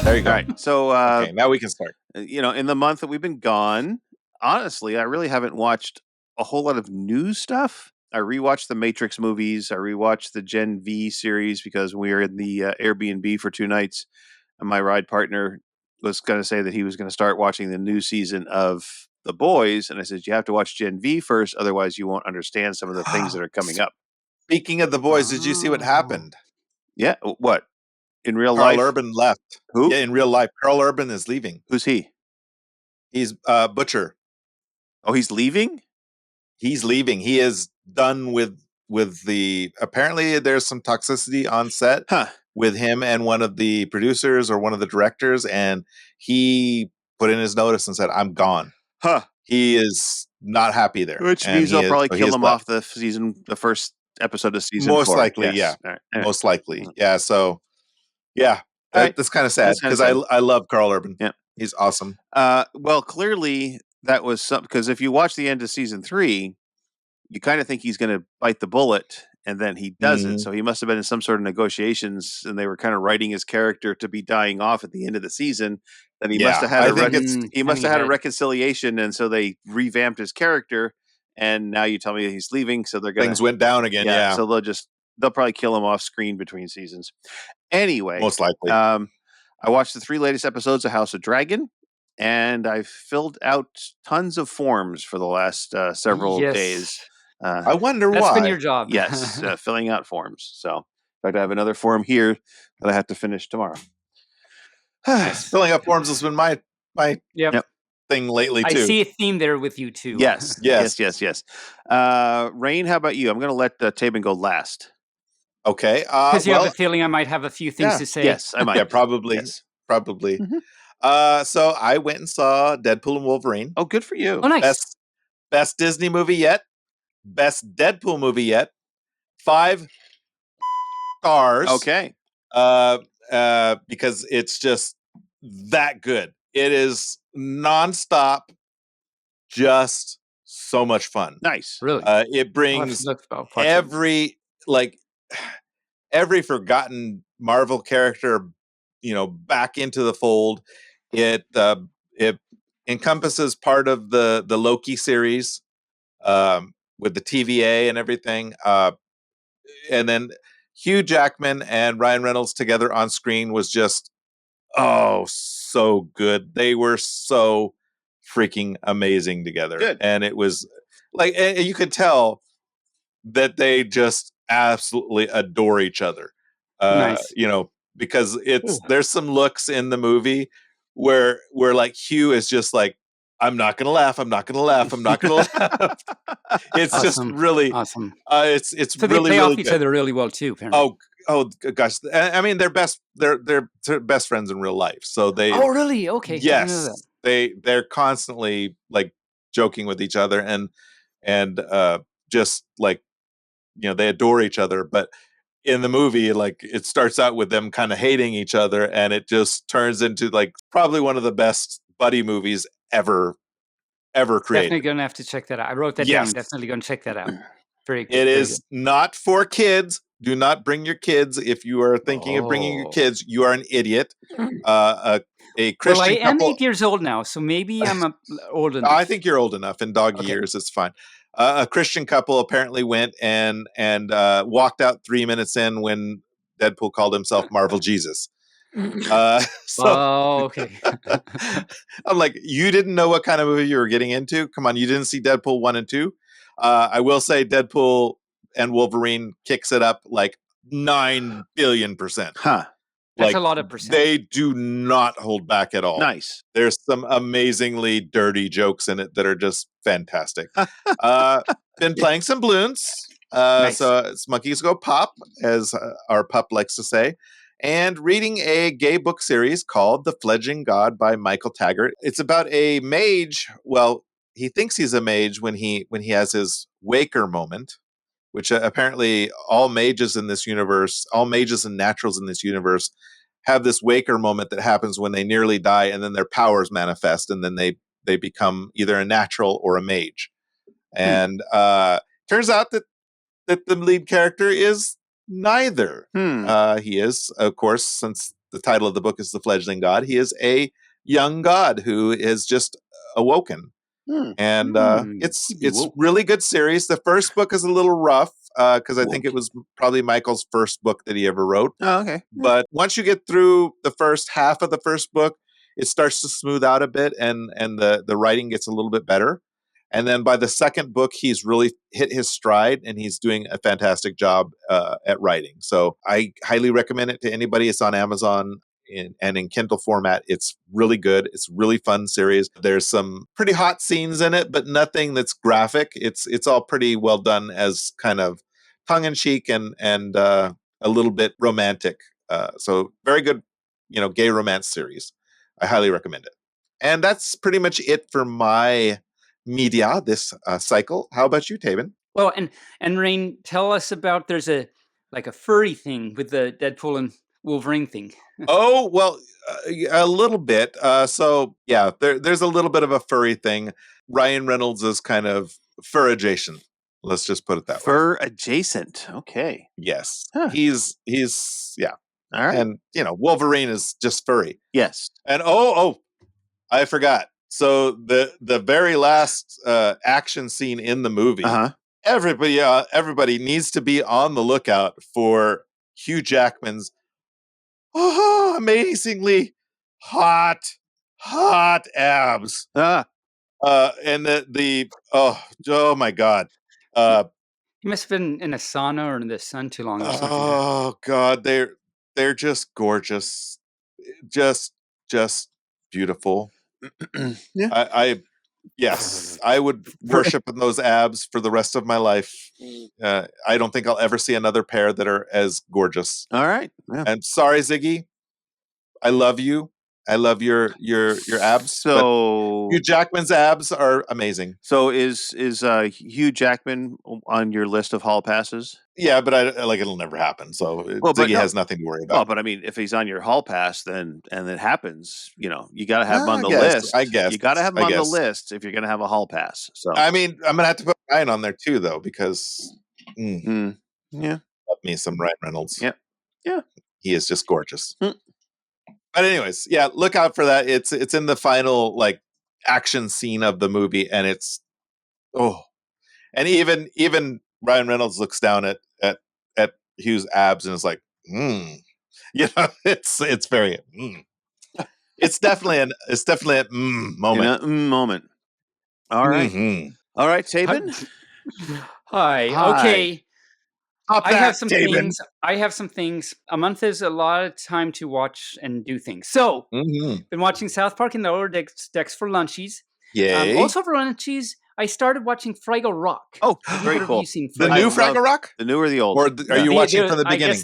There you go. All right. So, Okay, now we can start. In the month that we've been gone, honestly, I really haven't watched a whole lot of new stuff. I rewatched the Matrix movies. I rewatched the Gen V series because we were in the Airbnb for 2 nights, and my ride partner was going to say that he was going to start watching the new season of The Boys, and I said, you have to watch Gen V first, otherwise you won't understand some of the things that are coming up. Speaking of The Boys, did you see what happened? Yeah, what? In real Carl life? Urban left. Who? Yeah, in real life. Carl Urban is leaving. Who's he? He's Butcher. Oh, he's leaving? He's leaving. He is done with the. Apparently, there's some toxicity on set with him and one of the producers or one of the directors, and he put in his notice and said, "I'm gone." He is not happy there, which means they'll probably kill him off the first episode of season 4. Most likely, yes. yeah. Right. Anyway. Most likely, yeah. So, yeah, that's kind of sad because I love Carl Urban. Yeah, he's awesome. Well, clearly that was something, because if you watch the end of season 3, you kind of think he's going to bite the bullet, and then he doesn't. Mm-hmm. So he must have been in some sort of negotiations, and they were kind of writing his character to be dying off at the end of the season. Then he must have had a reconciliation, and so they revamped his character. And now you tell me he's leaving, so they're going things went down again. Yeah, so they'll probably kill him off screen between seasons. Anyway, most likely. I watched the 3 latest episodes of House of Dragon, and I've filled out tons of forms for the last several days. I wonder why. That's been your job. Yes, filling out forms. So, in fact, I have another form here that I have to finish tomorrow. Filling out forms has been my thing lately too. I see a theme there with you too. Yes. Rayne, how about you? I'm going to let Taebyn go last. Okay. Because you have a feeling I might have a few things to say. Yes, I might. Yeah, probably. Yes. Probably. Mm-hmm. So I went and saw Deadpool and Wolverine. Oh, good for you. Oh, nice. Best Disney movie yet. Best Deadpool movie yet. 5 stars. Okay. Because it's just that good. It is nonstop, just so much fun. Nice. Really? It brings every forgotten Marvel character, back into the fold. It encompasses part of the Loki series, with the TVA and everything. And then Hugh Jackman and Ryan Reynolds together on screen was just, so good. They were so freaking amazing together. Good. And it was and you could tell that they just absolutely adore each other. Nice. Because there's some looks in the movie where Hugh is just like, I'm not gonna laugh. I'm not gonna laugh. I'm not gonna laugh. It's awesome. Just really awesome. It's so really, they play really off each good. other really well too. Apparently. Oh gosh! I mean, they're best friends in real life. So they. Oh really? Okay. Yes, they're constantly joking with each other and just they adore each other. But in the movie, it starts out with them kind of hating each other, and it just turns into probably one of the best buddy movies ever created. Definitely gonna have to check that out. I wrote that down. Definitely gonna check that out. Very good. It is not for kids. Do not bring your kids. If you are thinking of bringing your kids, you are an idiot. A Christian I am couple, 8 years old now, so maybe I'm old enough. I think you're old enough. In dog years, it's fine. A Christian couple apparently went and walked out 3 minutes in when Deadpool called himself Marvel Jesus. Okay. I'm like, you didn't know what kind of movie you were getting into? Come on, you didn't see Deadpool 1 and 2? I will say Deadpool and Wolverine kicks it up 9 billion%. That's a lot of percent. They do not hold back at all. Nice. There's some amazingly dirty jokes in it that are just fantastic. Been playing some balloons. Nice. So it's Monkeys Go Pop, as our pup likes to say, and reading a gay book series called The Fledgling God by Michael Taggart. It's about a mage. Well, he thinks he's a mage when he has his waker moment, which apparently all mages in this universe, all mages and naturals in this universe have this waker moment that happens when they nearly die, and then their powers manifest, and then they become either a natural or a mage. And turns out that the lead character is neither. He is, of course, since the title of the book is The Fledgling God, he is a young god who is just awoken. And it's really good series. The first book is a little rough because I think it was probably Michael's first book that he ever wrote. Oh, okay. But once you get through the first half of the first book, it starts to smooth out a bit, and the writing gets a little bit better. And then by the second book, he's really hit his stride, and he's doing a fantastic job at writing. So I highly recommend it to anybody. It's on Amazon and in Kindle format. It's really good. It's really fun series. There's some pretty hot scenes in it, but nothing that's graphic. It's all pretty well done as kind of tongue-in-cheek and a little bit romantic. So very good, gay romance series. I highly recommend it. And that's pretty much it for my media this cycle. How about you, Taebyn? Well, and Rayne, tell us about there's a furry thing with the Deadpool and Wolverine thing. Oh, well, a little bit. So yeah, there's a little bit of a furry thing. Ryan Reynolds is kind of fur adjacent. Let's just put it that way. Fur adjacent. Okay. Yes. Huh. He's yeah. All right. And Wolverine is just furry. Yes. And I forgot. So the very last action scene in the movie, everybody needs to be on the lookout for Hugh Jackman's amazingly hot abs. And the oh my God. He must have been in a sauna or in the sun too long or something. Oh God, they're just gorgeous. Just beautiful. Yeah. Yes, I would worship in those abs for the rest of my life. I don't think I'll ever see another pair that are as gorgeous. All right. Yeah. And sorry, Ziggy, I love you. I love your abs. So Hugh Jackman's abs are amazing. So is Hugh Jackman on your list of hall passes? Yeah, but it'll never happen. So Ziggy has nothing to worry about. Well, but I mean, if he's on your hall pass, and it happens, you got to have him on the list. I guess you got to have him on the list if you're going to have a hall pass. So I mean, I'm gonna have to put Ryan on there too, though, because yeah, love me some Ryan Reynolds. Yeah, he is just gorgeous. But anyways, yeah, look out for that. It's in the final action scene of the movie, and it's and even Ryan Reynolds looks down at Hugh's abs and is like, it's very it's definitely a moment. Moment. All right. Mm-hmm. All right, Taebyn. Hi. Okay. I have some Taebyn. things. A month is a lot of time to watch and do things. So, been watching South Park in the Lower Decks for lunchies. Yay. Also for lunchies, I started watching Fraggle Rock. Oh, very cool. The new Fraggle Rock? The new or the old? Or are you watching from the beginning?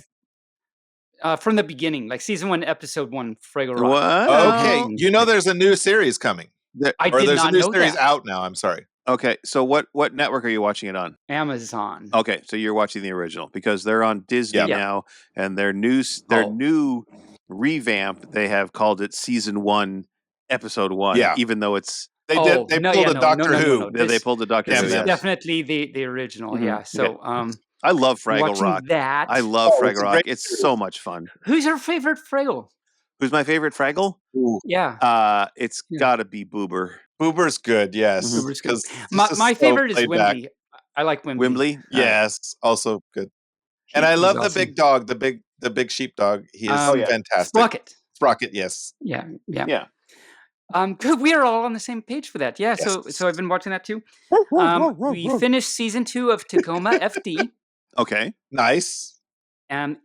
From the beginning, like season 1, episode 1, Fraggle Rock. What? Okay, there's a new series coming. There's a new series out now. I'm sorry. Okay, so what network are you watching it on? Amazon. Okay, so you're watching the original because they're on Disney now, and their new revamp. They have called it season 1, episode 1. Yeah. even though it's They pulled a Doctor Who. They pulled the Doctor Who. This is definitely the original. Yeah. So I love Fraggle watching Rock. That I love Fraggle it's a Rock. great It's series. so much fun. Who's your favorite Fraggle? Who's my favorite Fraggle? Yeah. It's got to be Boober. Boober's good, yes. Boober's good. 'Cause My favorite is laid back. Wimbley. I like Wimbley. Wimbley? Yes, also good. And I love the big dog, the big sheepdog. He is fantastic. Sprocket, yes. Yeah. Yeah. We are all on the same page for that. Yeah. Yes. So I've been watching that too. We finished season 2 of Tacoma FD. Okay. Nice. And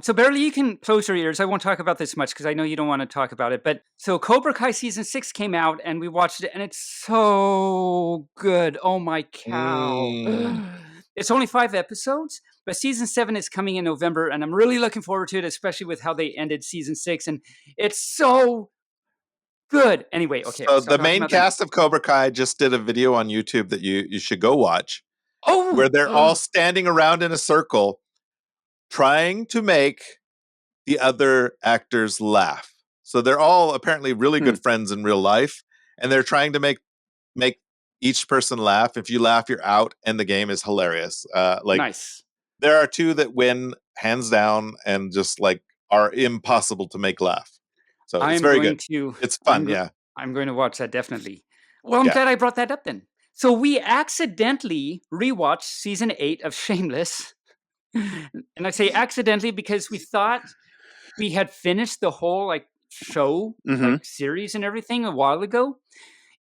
So Bearly, you can close your ears. I won't talk about this much because I know you don't want to talk about it. But so Cobra Kai season 6 came out and we watched it, and it's so good. Oh my cow! It's only 5 episodes, but season 7 is coming in November, and I'm really looking forward to it, especially with how they ended season 6, and it's so good. Anyway, okay. So I'll stop the talking main about that. cast of Cobra Kai just did a video on YouTube that you should go watch, Oh, where they're all standing around in a circle trying to make the other actors laugh. So they're all apparently really good friends in real life, and they're trying to make each person laugh. If you laugh, you're out, and the game is hilarious. nice. There are 2 that win hands down and just like are impossible to make laugh. So it's very good. It's fun, yeah. I'm going to watch that definitely. Well, I'm Yeah. glad I brought that up then. So we accidentally rewatched season 8 of Shameless. And I say accidentally because we thought we had finished the whole like show, like series and everything a while ago.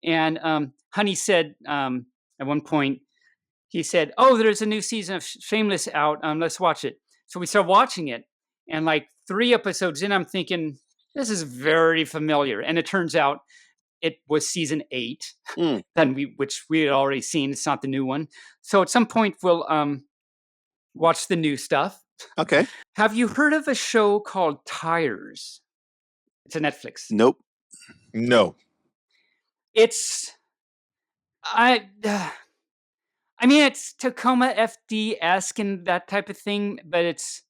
And Honey said at one point, he said, "Oh, there's a new season of Shameless out. Let's watch it." So we started watching it, and like 3 episodes in, I'm thinking this is very familiar, and it turns out it was season 8, which we had already seen. It's not the new one. So at some point we'll watch the new stuff. Okay. Have you heard of a show called Tires? It's a Netflix. Nope. No. It's I mean, it's Tacoma FD-esque and that type of thing, but it's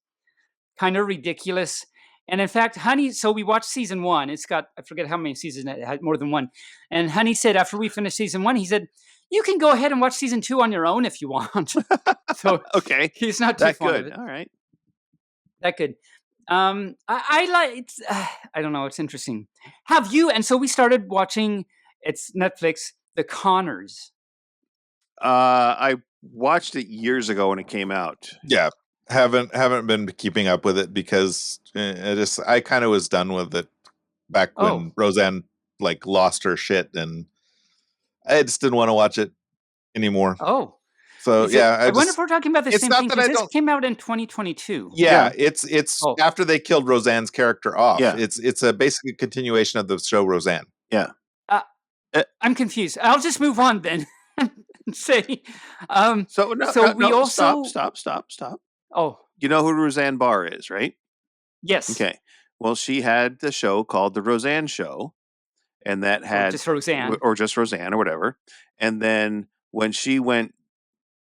kind of ridiculous. And in fact, Honey, so we watched season 1. It's got, I forget how many seasons, it had more than one. And Honey said after we finished season 1, he said, "You can go ahead and watch season 2 on your own if you want." So Okay. he's not too That fond good. of it. All right. That good. I like it's. I don't know. It's interesting. Have you? And so we started watching. It's Netflix. The Connors. I watched it years ago when it came out. Yeah. Haven't been keeping up with it because I kind of was done with it back when Roseanne like lost her shit, and I just didn't want to watch it anymore. Oh. So I wonder if we're talking about the it's same not thing. that 'Cause I this don't- came out in 2022. Yeah, it's after they killed Roseanne's character off. Yeah. It's a basically continuation of the show Roseanne. Yeah. I'm confused. I'll just move on then and say. Stop. Oh, You know who Roseanne Barr is, right? yes. Okay. Well, she had the show called The Roseanne Show, and that had just Roseanne. or just Roseanne or whatever. And then when she went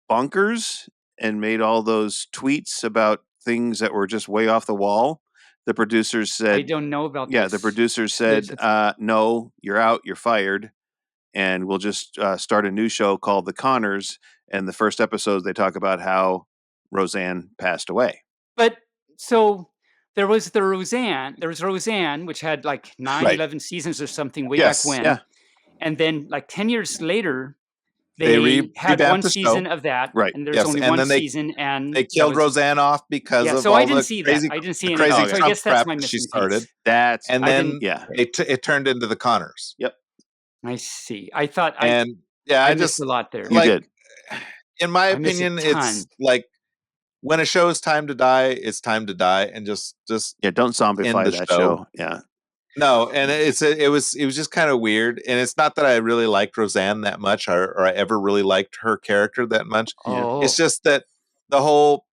bonkers and made all those tweets about things that were just way off the wall, the producers said, I don't know about yeah, this. the producers said, no, you're out, you're fired, and we'll just start a new show called The Connors. And the first episode, they talk about how Roseanne passed away. But so there was Roseanne, which had like 9, Right. 11 seasons or something way Yes, back when. yeah. And then like 10 years later, They had revamped one the season show. of that. Right. And there's Yes, only and one then they- season. And They killed Roseanne off because of so all I didn't the see crazy, that. I didn't see the any crazy of that. So I Trump guess that's crap my that she missing started. piece. That's And I then didn't- yeah. it turned into the Connors. Yep. I see. I thought And yeah, I missed a lot there. You did. In my I missed a opinion, it's ton. like when a show is time to die, it's time to die, and just Yeah, don't end zombify the that show. show. Yeah. no. And it was just kind of weird. And it's not that I really liked Roseanne that much, or I ever really liked her character that much. Oh, It's just that the whole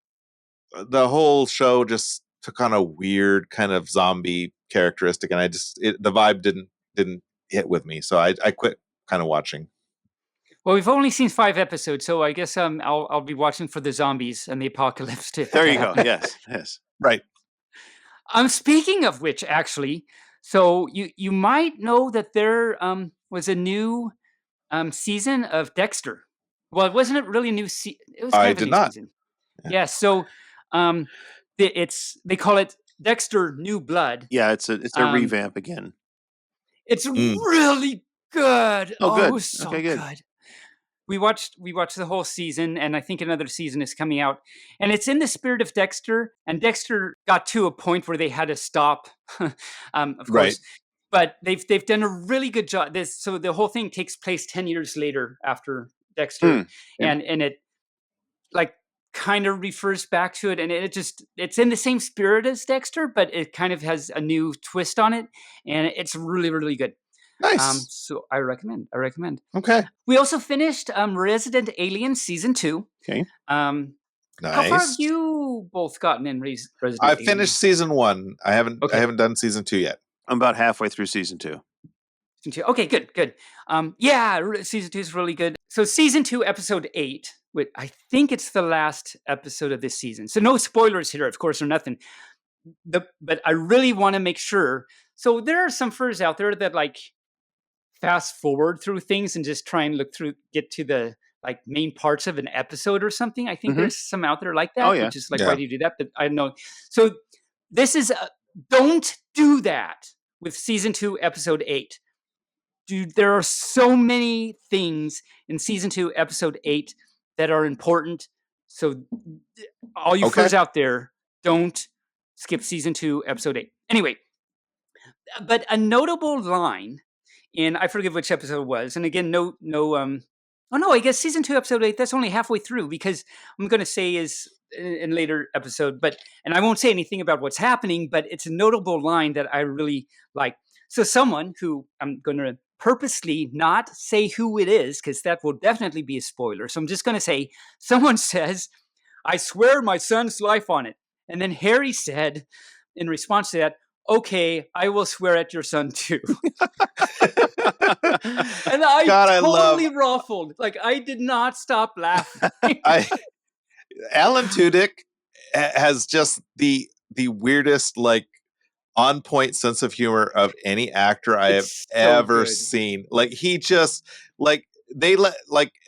show just took on a weird kind of zombie characteristic, and the vibe didn't hit with me, so I quit kind of watching. well, we've only seen 5 episodes, so I guess I'll be watching for the zombies and the apocalypse too. There you go. Yes. Right. Speaking of which, actually, so you might know that there was a new season of Dexter. Well, it wasn't really a new season. It was kind I of a did new not. season. Yeah. So they call it Dexter New Blood. Yeah, it's a revamp again. It's really good. Oh, good. So Okay, good. We watched the whole season, and I think another season is coming out. And it's in the spirit of Dexter. And Dexter got to a point where they had to stop, of course. Right. But they've done a really good job. So the whole thing takes place 10 years later after Dexter, Yeah. and it like kind of refers back to it, and it's in the same spirit as Dexter, but it kind of has a new twist on it, and it's really, really good. Nice. So I recommend. Okay. We also finished Resident Alien Season 2. Okay. How far have Nice. you both gotten in Resident I Alien? finished season 1. I haven't Okay. I haven't done season 2 yet. I'm about halfway through season 2. Season 2. Okay, good. Season 2 is really good. So season 2, episode 8, which I think it's the last episode of this season. So no spoilers here, of course, or nothing. But I really want to make sure. So there are some furs out there that like fast forward through things and just try and get to the like main parts of an episode or something. I think there's some out there like that, Oh, yeah. which is like, why do you do that? But I don't know. So this is, don't do that with season 2, episode 8. Dude, there are so many things in season 2, episode 8 that are important. So all you furs out there, don't skip season 2, episode 8. Anyway, but a notable line, and I forget which episode it was. And again, I guess season 2, episode 8, that's only halfway through, because I'm going to say is in later episode, and I won't say anything about what's happening, but it's a notable line that I really like. So someone who I'm going to purposely not say who it is, because that will definitely be a spoiler. So I'm just going to say, someone says, "I swear my son's life on it." And then Harry said, in response to that, "Okay, I will swear at your son too." And I totally ruffled. Like, I did not stop laughing. Alan Tudyk has just the weirdest, like, on point sense of humor of any actor I have ever seen. Like, he just like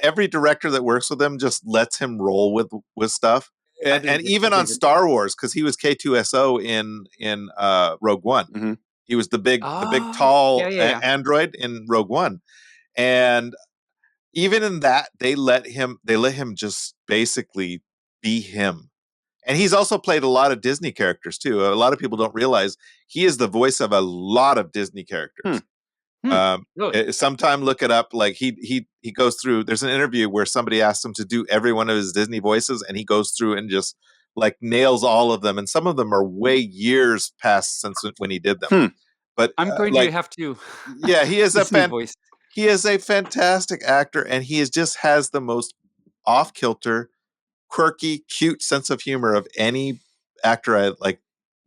every director that works with him just lets him roll with stuff. And even on Star Wars, because he was K2SO in Rogue One. Mm-hmm. He was the big tall android in Rogue One. And even in that, they let him just basically be him. And he's also played a lot of Disney characters too. A lot of people don't realize he is the voice of a lot of Disney characters. Really? Sometime look it up. Like he goes through. There's an interview where somebody asks him to do every one of his Disney voices, and he goes through and just like nails all of them. And some of them are way years past since when he did them. But I'm going to have to. Yeah, he is voice. He is a fantastic actor, and he just has the most off-kilter, quirky, cute sense of humor of any actor I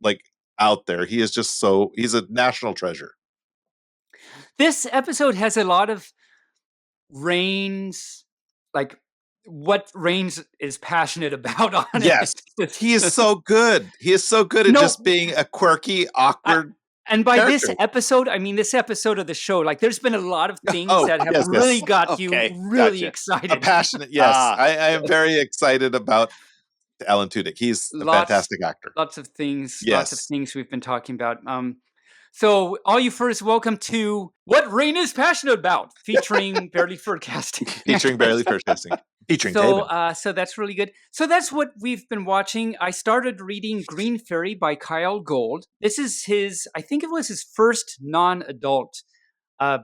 like out there. He is just he's a national treasure. This episode has a lot of Rayne's, like what Rayne's is passionate about on it. Yes, he is so good. He is so good at just being a quirky, awkward. And by character. This episode, I mean this episode of the show. Like, there's been a lot of things that have really got you really excited. A passionate, yes. I am very excited about Alan Tudyk. He's a fantastic actor. Lots of things. Yes. Lots of things we've been talking about. So, all you first, welcome to What Rayne is Passionate About, featuring Bearly Furcasting. Featuring Bearly Furcasting. Featuring Taebyn. So that's really good. So that's what we've been watching. I started reading Green Fairy by Kyle Gold. This is I think it was his first non-adult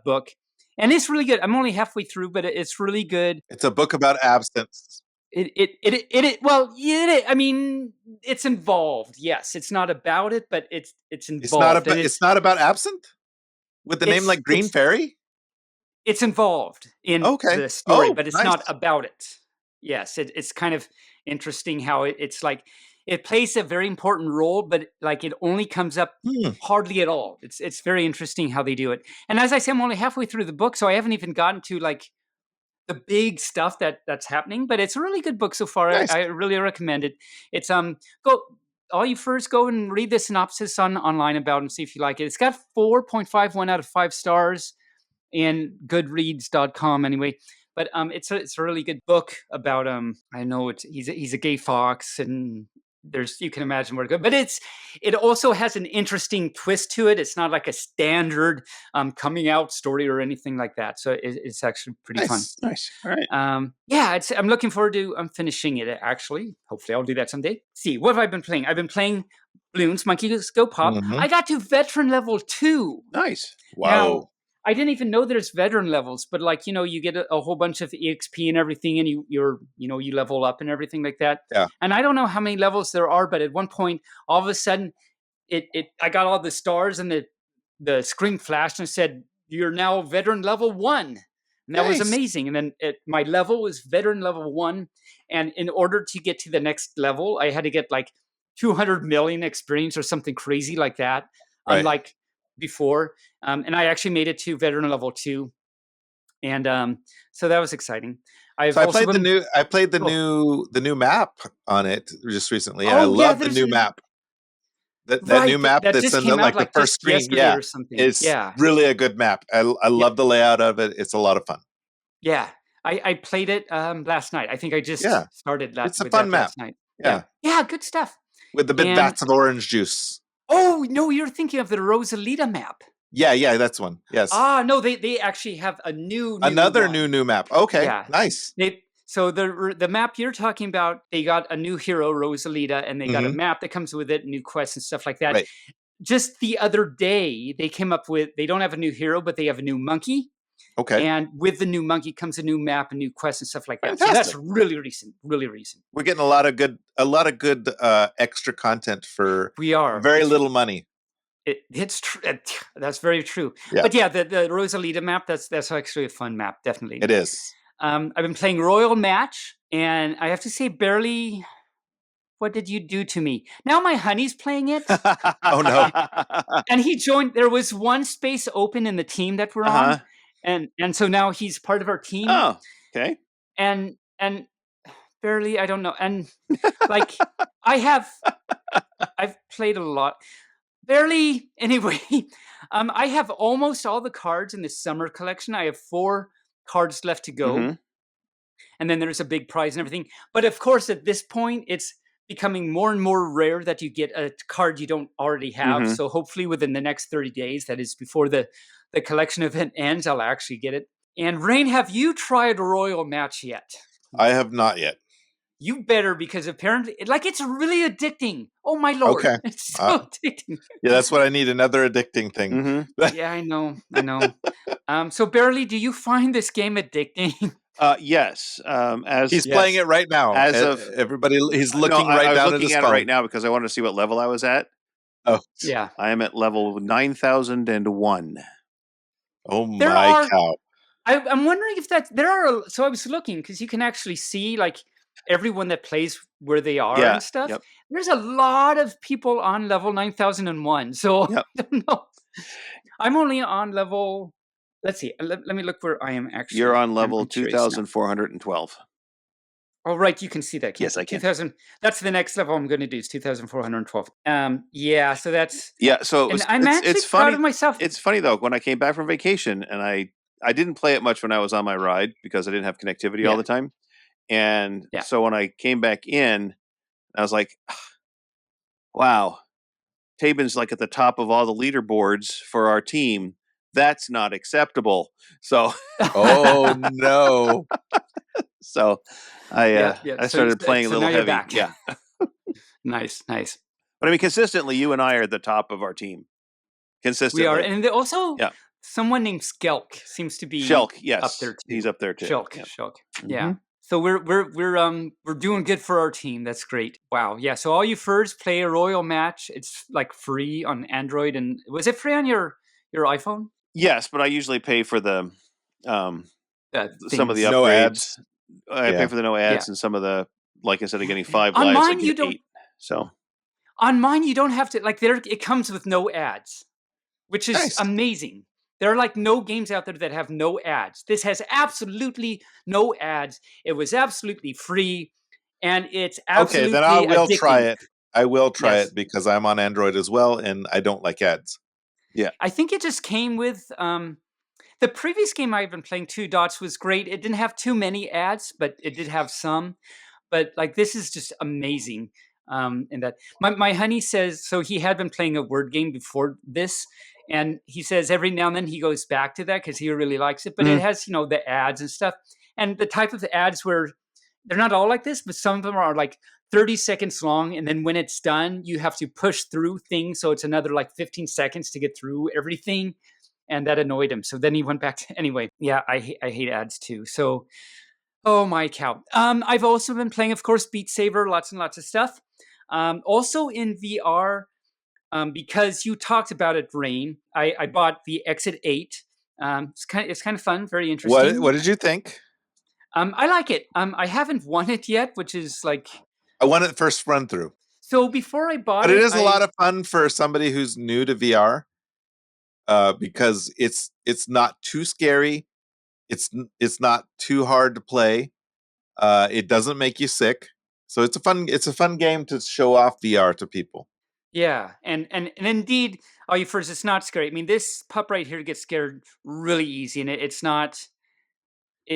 book. And it's really good. I'm only halfway through, but it's really good. It's a book about absence. I mean, it's involved. Yes, it's not about it, but it's involved. It's not about absinthe? With the name like Green Fairy? It's involved in the story, but it's not about it. Yes, it's kind of interesting how it's like it plays a very important role, but like it only comes up hardly at all. It's very interesting how they do it. And as I said, I'm only halfway through the book, so I haven't even gotten to like the big stuff that's happening. But it's a really good book so far. Nice. I really recommend it. It's all you first go and read the synopsis online about it and see if you like it. It's got 4.51 out of 5 stars. And Goodreads.com anyway, but it's a really good book about I know he's a gay fox, and you can imagine where it goes, but it also has an interesting twist to it. It's not like a standard coming out story or anything like that. So it's actually pretty fun. Nice. All right. I'm looking forward to finishing it. Actually, hopefully I'll do that someday. See, what have I been playing? I've been playing Bloons Monkeys Go Pop. I got to veteran level 2. Nice. Wow. Now, I didn't even know there's veteran levels, but like, you get a whole bunch of EXP and everything, and you level up and everything like that. Yeah. And I don't know how many levels there are, but at one point, all of a sudden, I got all the stars, and the screen flashed and said, "You're now veteran level 1." And that was Nice. amazing. And then my level was veteran level 1. And in order to get to the next level, I had to get like 200 million experience or something crazy like that. Right. Unlike before. And I actually made it to veteran level 2. And so that was exciting. I played the new map on it just recently, and I love the new map. That new map that's in the first screen, or something. It's really a good map. I love the layout of it. It's a lot of fun. Yeah, I played it last night. I think I just started that. It's a fun map. Last night. Yeah, good stuff. With the big vats of orange juice. Oh no, you're thinking of the Rosalita map. Yeah, that's one. Yes. No, they actually have new map. Okay, nice. So the map you're talking about, they got a new hero, Rosalita, and they got a map that comes with it, new quests and stuff like that. Right. Just the other day, they came up with, they don't have a new hero, but they have a new monkey. Okay. And with the new monkey comes a new map, a new quest and stuff like that. Fantastic. So that's really recent. We're getting a lot of good extra content for very little money. It's true. That's very true. Yeah. But yeah, the Rosalita map, that's actually a fun map, definitely. It is. I've been playing Royal Match, and I have to say, Bearly, what did you do to me? Now my honey's playing it. Oh no! And he joined. There was one space open in the team that we're on, and so now he's part of our team. Oh, okay. And Bearly, I don't know, and like I've played a lot. Bearly, anyway. I have almost all the cards in the summer collection. I have 4 cards left to go. And then there's a big prize and everything. But of course, at this point, it's becoming more and more rare that you get a card you don't already have. So hopefully within the next 30 days, that is before the collection event ends, I'll actually get it. And Rayne, have you tried a Royal Match yet? I have not yet. You better, because apparently, it's really addicting. Oh my Lord. Okay. It's so addicting. Yeah, that's what I need, another addicting thing. Yeah, I know. So Bearly, do you find this game addicting? Yes. As he's playing it right now. As of everybody, he's looking right down at his phone. It right now because I wanted to see what level I was at. Oh, yeah. I am at level 9,001. Oh my cow! I'm wondering if so I was looking because you can actually see everyone that plays where they are and stuff. Yep. There's a lot of people on level 9,001. So I don't know. I'm only on level. Let's see. Let me look where I am actually. You're on level 2,412. Oh, right. You can see that. Yes, I can. 2,000. That's the next level I'm going to do is 2,412. Yeah. So that's. Yeah. So I'm actually proud of myself. It's funny though, when I came back from vacation and I didn't play it much when I was on my ride because I didn't have connectivity all the time. And so when I came back in, I was like, wow, Taebyn's at the top of all the leaderboards for our team. That's not acceptable. So, oh no. So I started playing a little heavy. Back. Yeah. Nice. But I mean, consistently, you and I are at the top of our team. Consistently. We are. And also someone named Skelk seems to be Shelk, yes. up there too. He's up there too. Shelk. Yeah. So we're doing good for our team. That's great. Wow. Yeah. So all you furs play a Royal Match. It's free on Android. And was it free on your iPhone? Yes, but I usually pay for the some of the upgrades. No ads. I pay for the no ads and some of the instead of getting 5 on lives, mine, I get 8. So on mine you don't have to it comes with no ads, which is amazing. There are no games out there that have no ads. This has absolutely no ads. It was absolutely free, and it's absolutely then I will addicting. try it. I will try it because I'm on Android as well, and I don't like ads. Yeah, I think it just came with the previous game I've been playing. 2 Dots was great. It didn't have too many ads, but it did have some. But this is just amazing. In that my honey says so. He had been playing a word game before this. And he says every now and then he goes back to that because he really likes it. But it has, the ads and stuff. And the type of ads where they're not all like this, but some of them are 30 seconds long. And then when it's done, you have to push through things. So it's another 15 seconds to get through everything. and that annoyed him. So then he went back to anyway. Yeah, I hate ads too. So, oh my cow. I've also been playing, of course, Beat Saber, lots and lots of stuff. Also in VR, because you talked about it, Rayne. I bought the Exit 8. It's kind of fun, very interesting. What did you think? I like it. I haven't won it yet, which is like, I won it first run through. so before I bought But it, it is a lot of fun for somebody who's new to VR, because it's not too scary. It's not too hard to play. It doesn't make you sick. So it's a fun game to show off VR to people. Yeah, and indeed, all you first, it's not scary. I mean, this pup right here gets scared really easy, and it's not.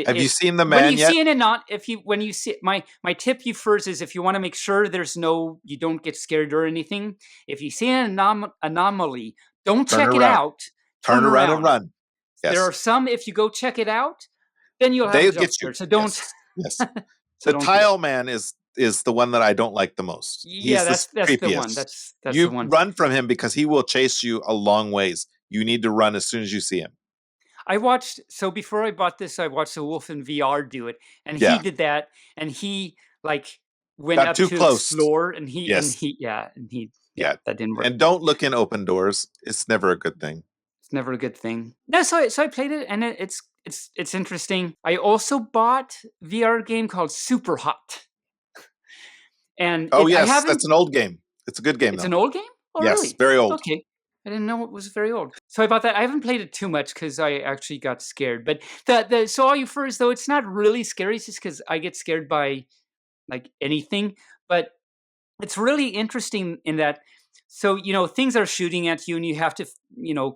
Have you seen the when man you yet? see it and not when you see my tip you first is, if you want to make sure you don't get scared or anything. If you see an anomaly, don't Turn check it around. out. Turn around and run. Yes. There are some, if you go check it out, then you'll have They'll a jump get scare. you. So don't. Yes. So The don't do tile man is the one that I don't like the most. Yeah, He's that's the one. creepiest. That's You the one. run from him because he will chase you a long ways. You need to run as soon as you see him. So before I bought this, I watched the Wolf in VR do it, and Yeah. he did that, and he like went Got up too to close. explore, and Yes. that didn't work. And don't look in open doors. It's never a good thing. It's never a good thing. No, so I played it, and it's interesting. I also bought a VR game called Super Hot, and That's an old game. It's a good game. It's though. an old game. Oh, Yes, really? very old. Okay. I didn't know it was very old. So I bought that. I haven't played it too much because I actually got scared. But so all you furs, though, it's not really scary. It's just because I get scared by like anything. But it's really interesting in that, so, things are shooting at you and you have to,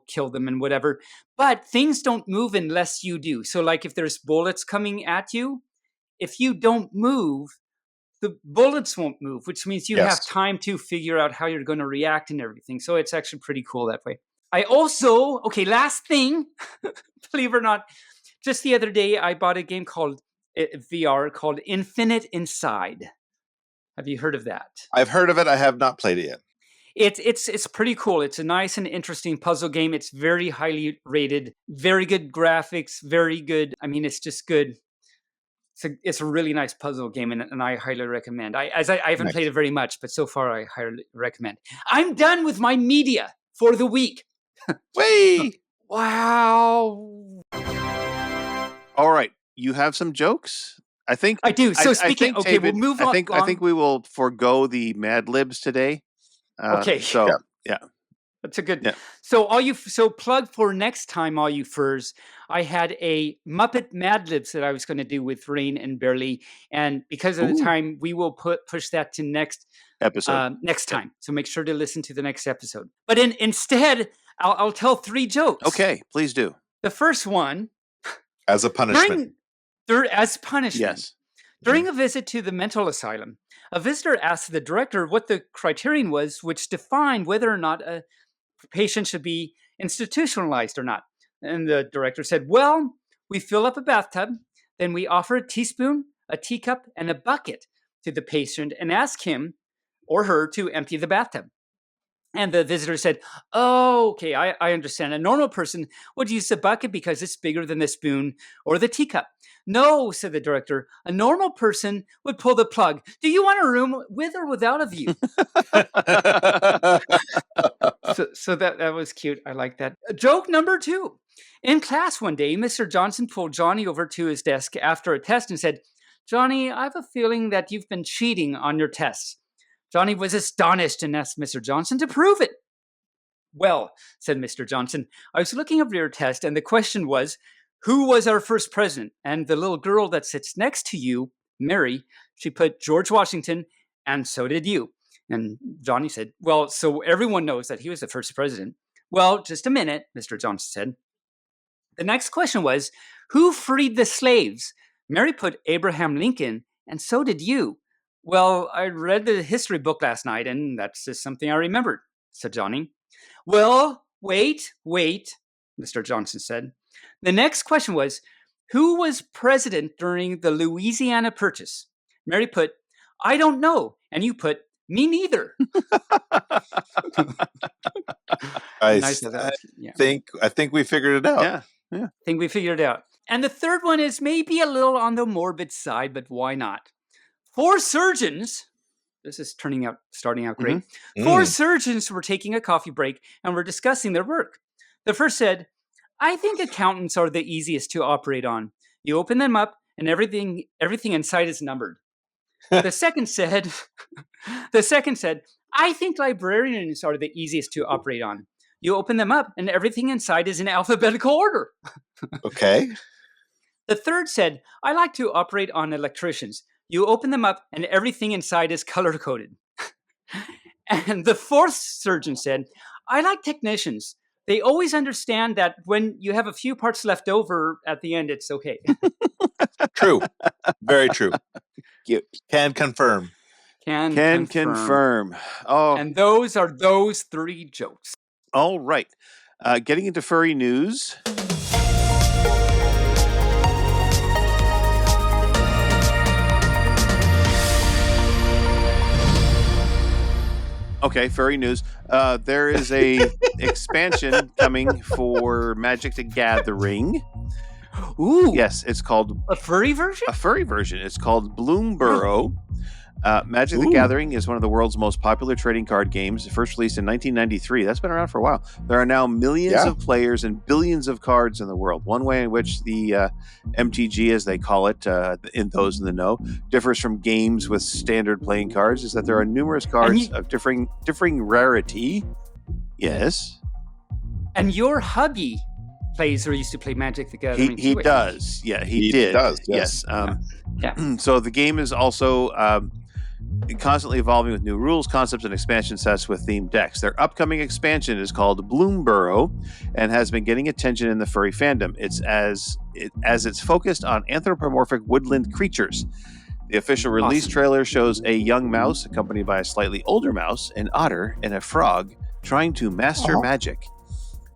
kill them and whatever. But things don't move unless you do. So like if there's bullets coming at you, if you don't move, the bullets won't move, which means you have time to figure out how you're going to react and everything. So it's actually pretty cool that way. I also, last thing, believe it or not, just the other day, I bought a game called VR called Infinite Inside. Have you heard of that? I've heard of it. I have not played it yet. It's pretty cool. It's a nice and interesting puzzle game. It's very highly rated, very good graphics, very good. I mean, it's just good. It's a really nice puzzle game, and I highly recommend. I haven't played it very much, but so far I highly recommend. I'm done with my media for the week. Whee! Wow. All right, you have some jokes? I think I do. So speaking, Taebyn, we'll move on. I think we will forego the Mad Libs today. Okay. So yeah. That's a good. Yeah. So plug for next time, all you furs. I had a Muppet Mad Libs that I was going to do with Rayne and Bearly, and because of the time, we will push that to next episode next time. So make sure to listen to the next episode. But instead, I'll tell 3 jokes. Okay, please do. The first one, as a punishment. As punishment. Yes. During a visit to the mental asylum, a visitor asked the director what the criterion was which defined whether or not a patient should be institutionalized or not. And the director said, well, we fill up a bathtub, then we offer a teaspoon, a teacup, and a bucket to the patient and ask him or her to empty the bathtub. And the visitor said, oh, okay, I understand. A normal person would use the bucket because it's bigger than the spoon or the teacup. No, said the director, a normal person would pull the plug. Do you want a room with or without a view? So that was cute. I like that. Joke number 2. In class one day, Mr. Johnson pulled Johnny over to his desk after a test and said, Johnny, I have a feeling that you've been cheating on your tests. Johnny was astonished and asked Mr. Johnson to prove it. Well, said Mr. Johnson, I was looking over your test and the question was, who was our first president? And the little girl that sits next to you, Mary, she put George Washington, and so did you. And Johnny said, well, so everyone knows that he was the first president. Well, just a minute, Mr. Johnson said. The next question was, who freed the slaves? Mary put Abraham Lincoln, and so did you. Well, I read the history book last night, and that's just something I remembered, said Johnny. Well, wait, Mr. Johnson said. The next question was, who was president during the Louisiana Purchase? Mary put, I don't know. And you put, Me neither. Nice of that. Yeah. I think we figured it out. Yeah. I think we figured it out. And the third one is maybe a little on the morbid side, but why not? 4 surgeons, this is starting out great. 4 surgeons were taking a coffee break and were discussing their work. The first said, I think accountants are the easiest to operate on. You open them up and everything inside is numbered. The second said, I think librarians are the easiest to operate on. You open them up and everything inside is in alphabetical order. Okay. The third said, I like to operate on electricians. You open them up and everything inside is color-coded. And the fourth surgeon said, I like technicians. They always understand that when you have a few parts left over at the end, it's okay. True. Very true. Can confirm. Can confirm. Oh, and those are those 3 jokes. all right. Getting into furry news. Okay, furry news. There is a expansion coming for Magic the Gathering. Ooh. Yes, it's called A furry version? a furry version. It's called Bloomborough. Magic the Gathering is one of the world's most popular trading card games, first released in 1993. That's been around for a while. There are now millions of players and billions of cards in the world. One way in which the MTG, as they call it, in those in the know, differs from games with standard playing cards is that there are numerous cards of differing rarity. Yes. And your hubby plays or used to play Magic the Gathering. He does. Yeah, he did. Does, yes. Yeah. So the game is also constantly evolving with new rules, concepts, and expansion sets with themed decks. Their upcoming expansion is called Bloomborough and has been getting attention in the furry fandom. It's focused on anthropomorphic woodland creatures. The official release trailer shows a young mouse accompanied by a slightly older mouse, an otter, and a frog trying to master magic.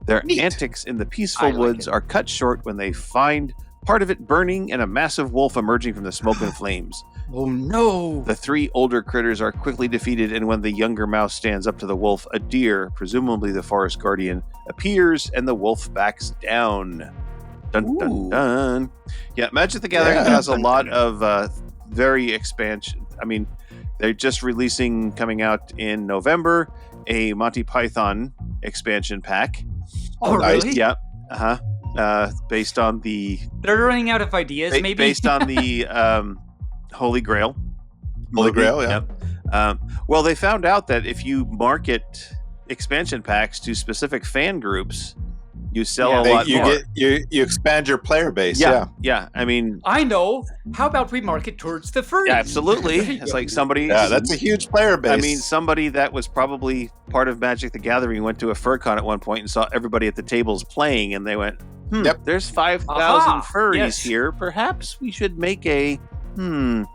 Their antics in the peaceful woods are cut short when they find part of it burning and a massive wolf emerging from the smoke and flames. Oh no! The 3 older critters are quickly defeated, and when the younger mouse stands up to the wolf, a deer, presumably the forest guardian, appears and the wolf backs down. Dun dun dun. Yeah, Magic the Gathering has a lot of very expansion. I mean, they're just releasing, coming out in November, a Monty Python expansion pack. Oh, really? Yeah. Based on the... They're running out of ideas, maybe? Based on the Holy Grail. Holy Grail, yeah. Yep. Well, they found out that if you market expansion packs to specific fan groups, you sell a lot more. You expand your player base. Yeah. I mean... I know. How about we market towards the furries? Yeah, absolutely. It's like somebody... Yeah, that's a huge player base. I mean, somebody that was probably part of Magic the Gathering went to a FurCon at one point and saw everybody at the tables playing, and they went, there's 5,000 furries here. Perhaps we should make a furry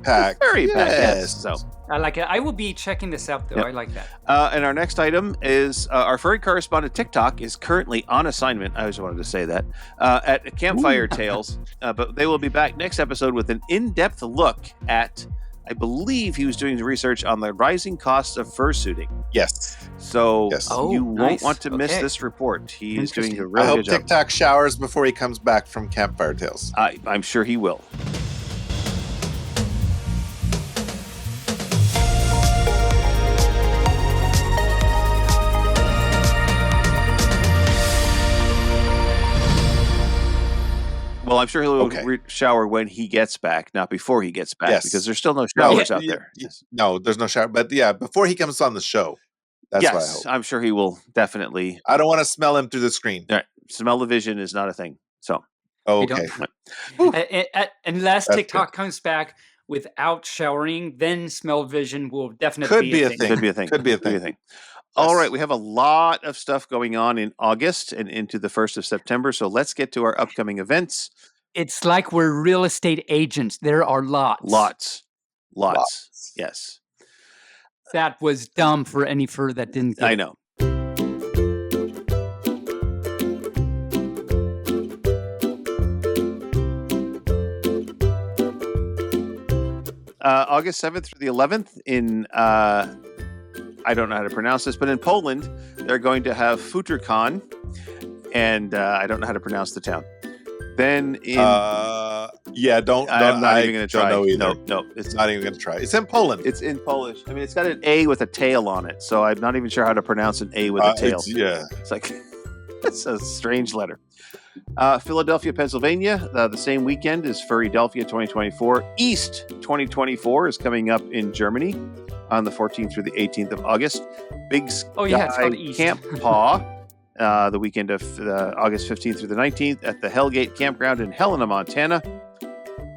pack. Furry pack. Yes. So I like it. I will be checking this out, though. Yep. I like that. And our next item is our furry correspondent TikTok is currently on assignment. I just wanted to say that at Campfire Tales, but they will be back next episode with an in-depth look at. I believe he was doing the research on the rising costs of fursuiting. Yes. So you won't nice. want to miss this report. He is doing a I really hope good job. TikTok showers before he comes back from Campfire Tales. I'm sure he will. Well, I'm sure he'll shower when he gets back, not before he gets back, because there's still no showers out there. No, there's no shower. But yeah, before he comes on the show. That's what I hope. I'm sure he will definitely. I don't want to smell him through the screen. Right. Smell-o-vision is not a thing. So, okay. Unless TikTok comes back without showering, then smell-vision will definitely be a thing. Could be a thing. All right, we have a lot of stuff going on in August and into the 1st of September, so let's get to our upcoming events. It's like we're real estate agents. There are lots. Lots. Yes. That was dumb for any fur that didn't get I it. know. August 7th through the 11th in, I don't know how to pronounce this, but in Poland, they're going to have Futurcon, and I don't know how to pronounce the town. Then in... I'm not even going to try. No, it's not even going to try. It's in Poland. It's in Polish. I mean, it's got an A with a tail on it, so I'm not even sure how to pronounce an A with a tail. It's like, it's a strange letter. Philadelphia, Pennsylvania, the same weekend is Furrydelphia 2024. East 2024 is coming up in Germany on the 14th through the 18th of August. Big Sky Camp Paw, the weekend of August 15th through the 19th at the Hellgate Campground in Helena, Montana.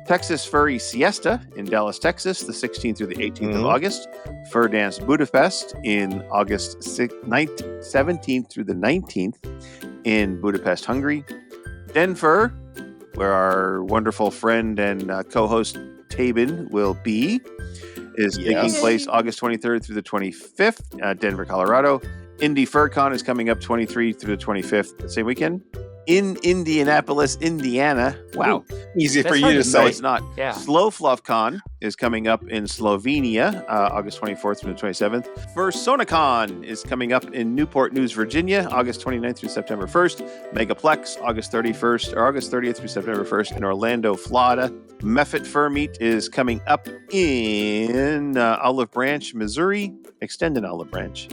Texas Furry Siesta in Dallas, Texas, the 16th through the 18th of August. Fur Dance Budapest in August 17th through the 19th in Budapest, Hungary. Denver, where our wonderful friend and co-host Taebyn will be, is taking place August 23rd through the 25th, Denver, Colorado. IndieFurCon is coming up 23 through the 25th, the same weekend. In Indianapolis, Indiana. Wow. Easy for you to say. No, it's not. Yeah. Slow Fluff Con is coming up in Slovenia, August 24th through the 27th. Fursonacon is coming up in Newport News, Virginia, August 29th through September 1st. Megaplex, August 30th through September 1st in Orlando, Florida. Meffet Fur Meet is coming up in Olive Branch, Missouri. Extended Olive Branch.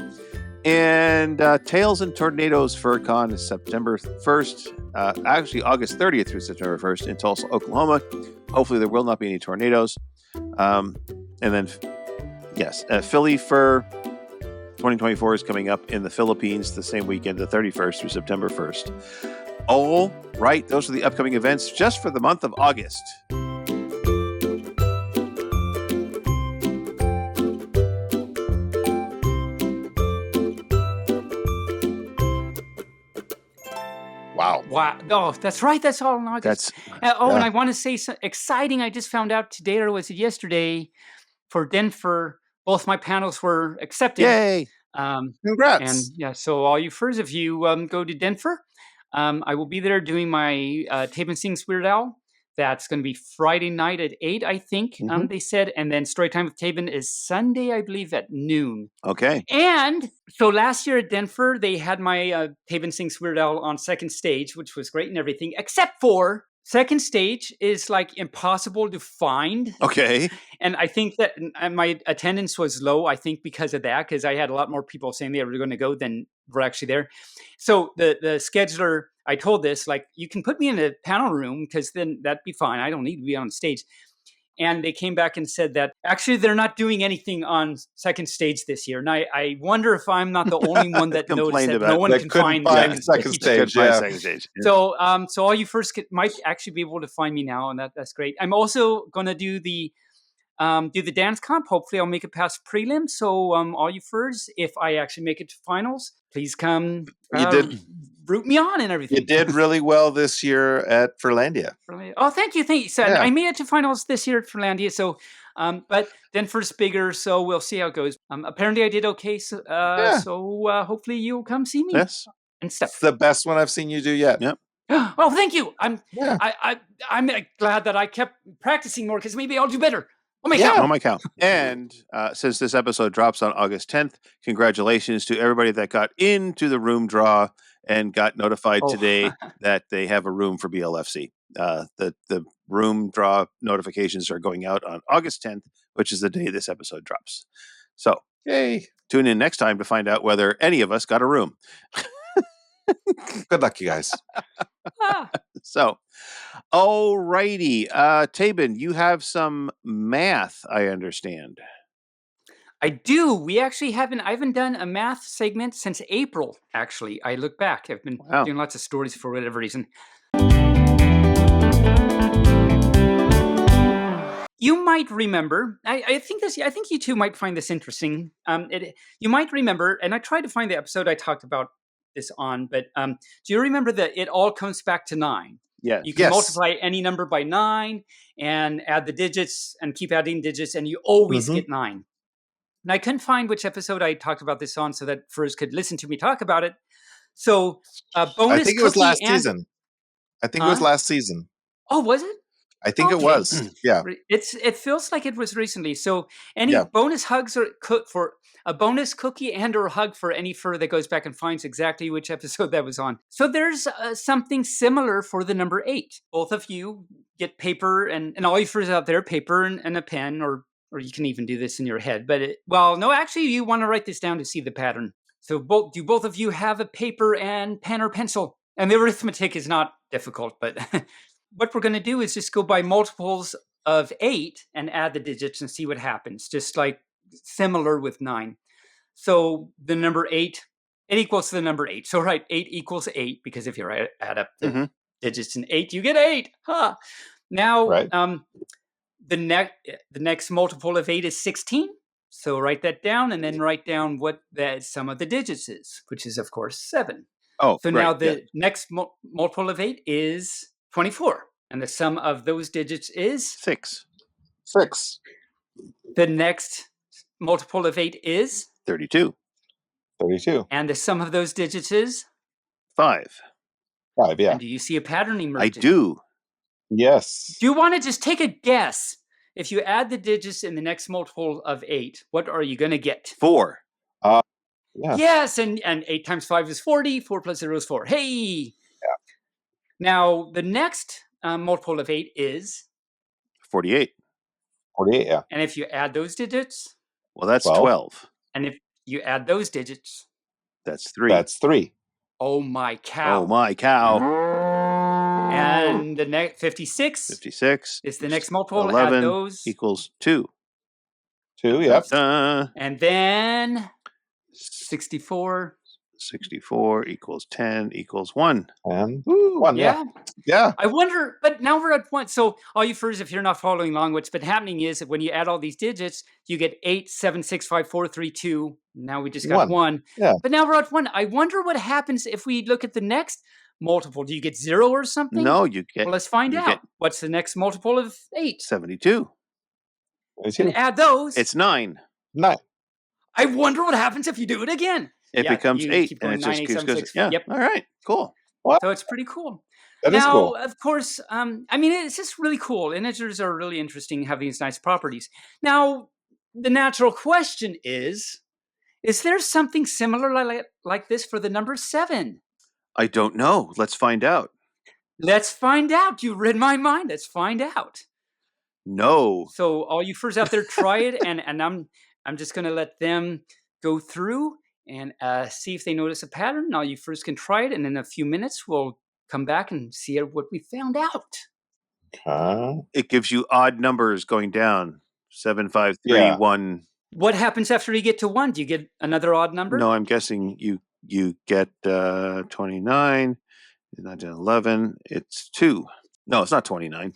And Tails and Tornadoes FurCon is September 1st, actually August 30th through September 1st in Tulsa, Oklahoma. Hopefully there will not be any tornadoes. And then, Philly Fur 2024 is coming up in the Philippines the same weekend, the 31st through September 1st. All right, those are the upcoming events just for the month of August. Wow. Oh, that's right. That's all in August. And I want to say something exciting. I just found out today, or was it yesterday, for Denver, both my panels were accepted. Yay. Congrats. And so all you furs, if you go to Denver, I will be there doing my Taebyn Sings Weird Al. That's going to be Friday night at 8, I think, they said. And then Storytime with Taebyn is Sunday, I believe, at noon. Okay. And so last year at Denver, they had my Taebyn Sings Weird Al on second stage, which was great and everything, except for second stage is like impossible to find. Okay. And I think that my attendance was low, I think, because of that, because I had a lot more people saying they were going to go than were actually there. So the scheduler, I told this, like, you can put me in a panel room because then that'd be fine. I don't need to be on stage. And they came back and said that actually they're not doing anything on second stage this year. And I wonder if I'm not the only one that noticed that no one can find second stage. So all you first might actually be able to find me now, and that's great. I'm also going to do the dance comp. Hopefully I'll make it past prelim. So all you furs, if I actually make it to finals, please come. You did root me on and everything. You did really well this year at Furlandia. Oh, thank you. So I made it to finals this year at Furlandia. So, but Denver's bigger, so we'll see how it goes. Apparently I did okay. So, so hopefully you'll come see me. Yes. And stuff. It's the best one I've seen you do yet. Yep. Oh, thank you. I'm glad that I kept practicing more because maybe I'll do better. Oh my count. And since this episode drops on August 10th, congratulations to everybody that got into the room draw and got notified today that they have a room for BLFC. The room draw notifications are going out on August 10th, which is the day this episode drops. So, tune in next time to find out whether any of us got a room. Good luck, you guys. So, all righty. Taebyn, you have some math, I understand. I do. I haven't done a math segment since April, actually. I look back. I've been doing lots of stories for whatever reason. You might remember, I think you two might find this interesting. You might remember, and I tried to find the episode I talked about this on, but do you remember that it all comes back to 9? Yeah. You can multiply any number by 9 and add the digits and keep adding digits, and you always get 9. And I couldn't find which episode I talked about this on so that Furs could listen to me talk about it. So bonus. I think it was last season. Oh, was it? I think it Okay. was. Yeah. It feels like it was recently. So any Yeah. bonus hugs or for a bonus cookie and or hug for any fur that goes back and finds exactly which episode that was on. So there's something similar for the number 8. Both of you get paper and all you furs out there, paper and a pen, or you can even do this in your head. But no, actually you want to write this down to see the pattern. So do both of you have a paper and pen or pencil? And the arithmetic is not difficult, but what we're going to do is just go by multiples of 8 and add the digits and see what happens, just like similar with 9. So the number 8, it equals to the number 8. So 8 equals 8, because if you add up the digits in 8, you get 8. Huh. Now, the next multiple of 8 is 16. So write that down and then write down what the sum of the digits is, which is, of course, 7. So now the next multiple of 8 is 24. And the sum of those digits is 6. The next multiple of 8 is 32. And the sum of those digits is 5. Yeah. And do you see a pattern emerging? I do. Yes. Do you want to just take a guess? If you add the digits in the next multiple of 8, what are you going to get? 4. Yeah. Yes, and 8 times 5 is 40. 4 plus 0 is 4. Hey! Yeah. Now, the next multiple of 8 is 48. Yeah. And if you add those digits? Well, that's 12. And if you add those digits? That's 3. Oh, my cow. Oh, my cow. And the next 56? 56 is the next multiple. 11 add those. equals 2. 2, yep. And then 64. 64 equals 10 equals 1. And Ooh, 1, yeah. I wonder, but now we're at 1. So all you furs, if you're not following along, what's been happening is that when you add all these digits, you get 8, 7, 6, 5, 4, 3, 2. Now we just got 1. Yeah. But now we're at 1. I wonder what happens if we look at the next multiple. Do you get 0 or something? No, you get. Well, let's find out. What's the next multiple of 8? 72. And add those. It's 9. I wonder what happens if you do it again. It becomes 8, and it just keeps going. Yeah. Yep. All right. Cool. What? So it's pretty cool. That is cool. Now, of course, I mean, it's just really cool. Integers are really interesting, having these nice properties. Now, the natural question is there something similar like this for the number 7? I don't know. Let's find out. Let's find out. You read my mind. Let's find out. No. So all you furs out there, try it, and I'm just going to let them go through and see if they notice a pattern. All you furs can try it, and in a few minutes we'll come back and see what we found out. It gives you odd numbers going down. 7, 5, 3, 1. What happens after you get to 1? Do you get another odd number? No, I'm guessing you get 29, 11. It's 2. No, it's not 29.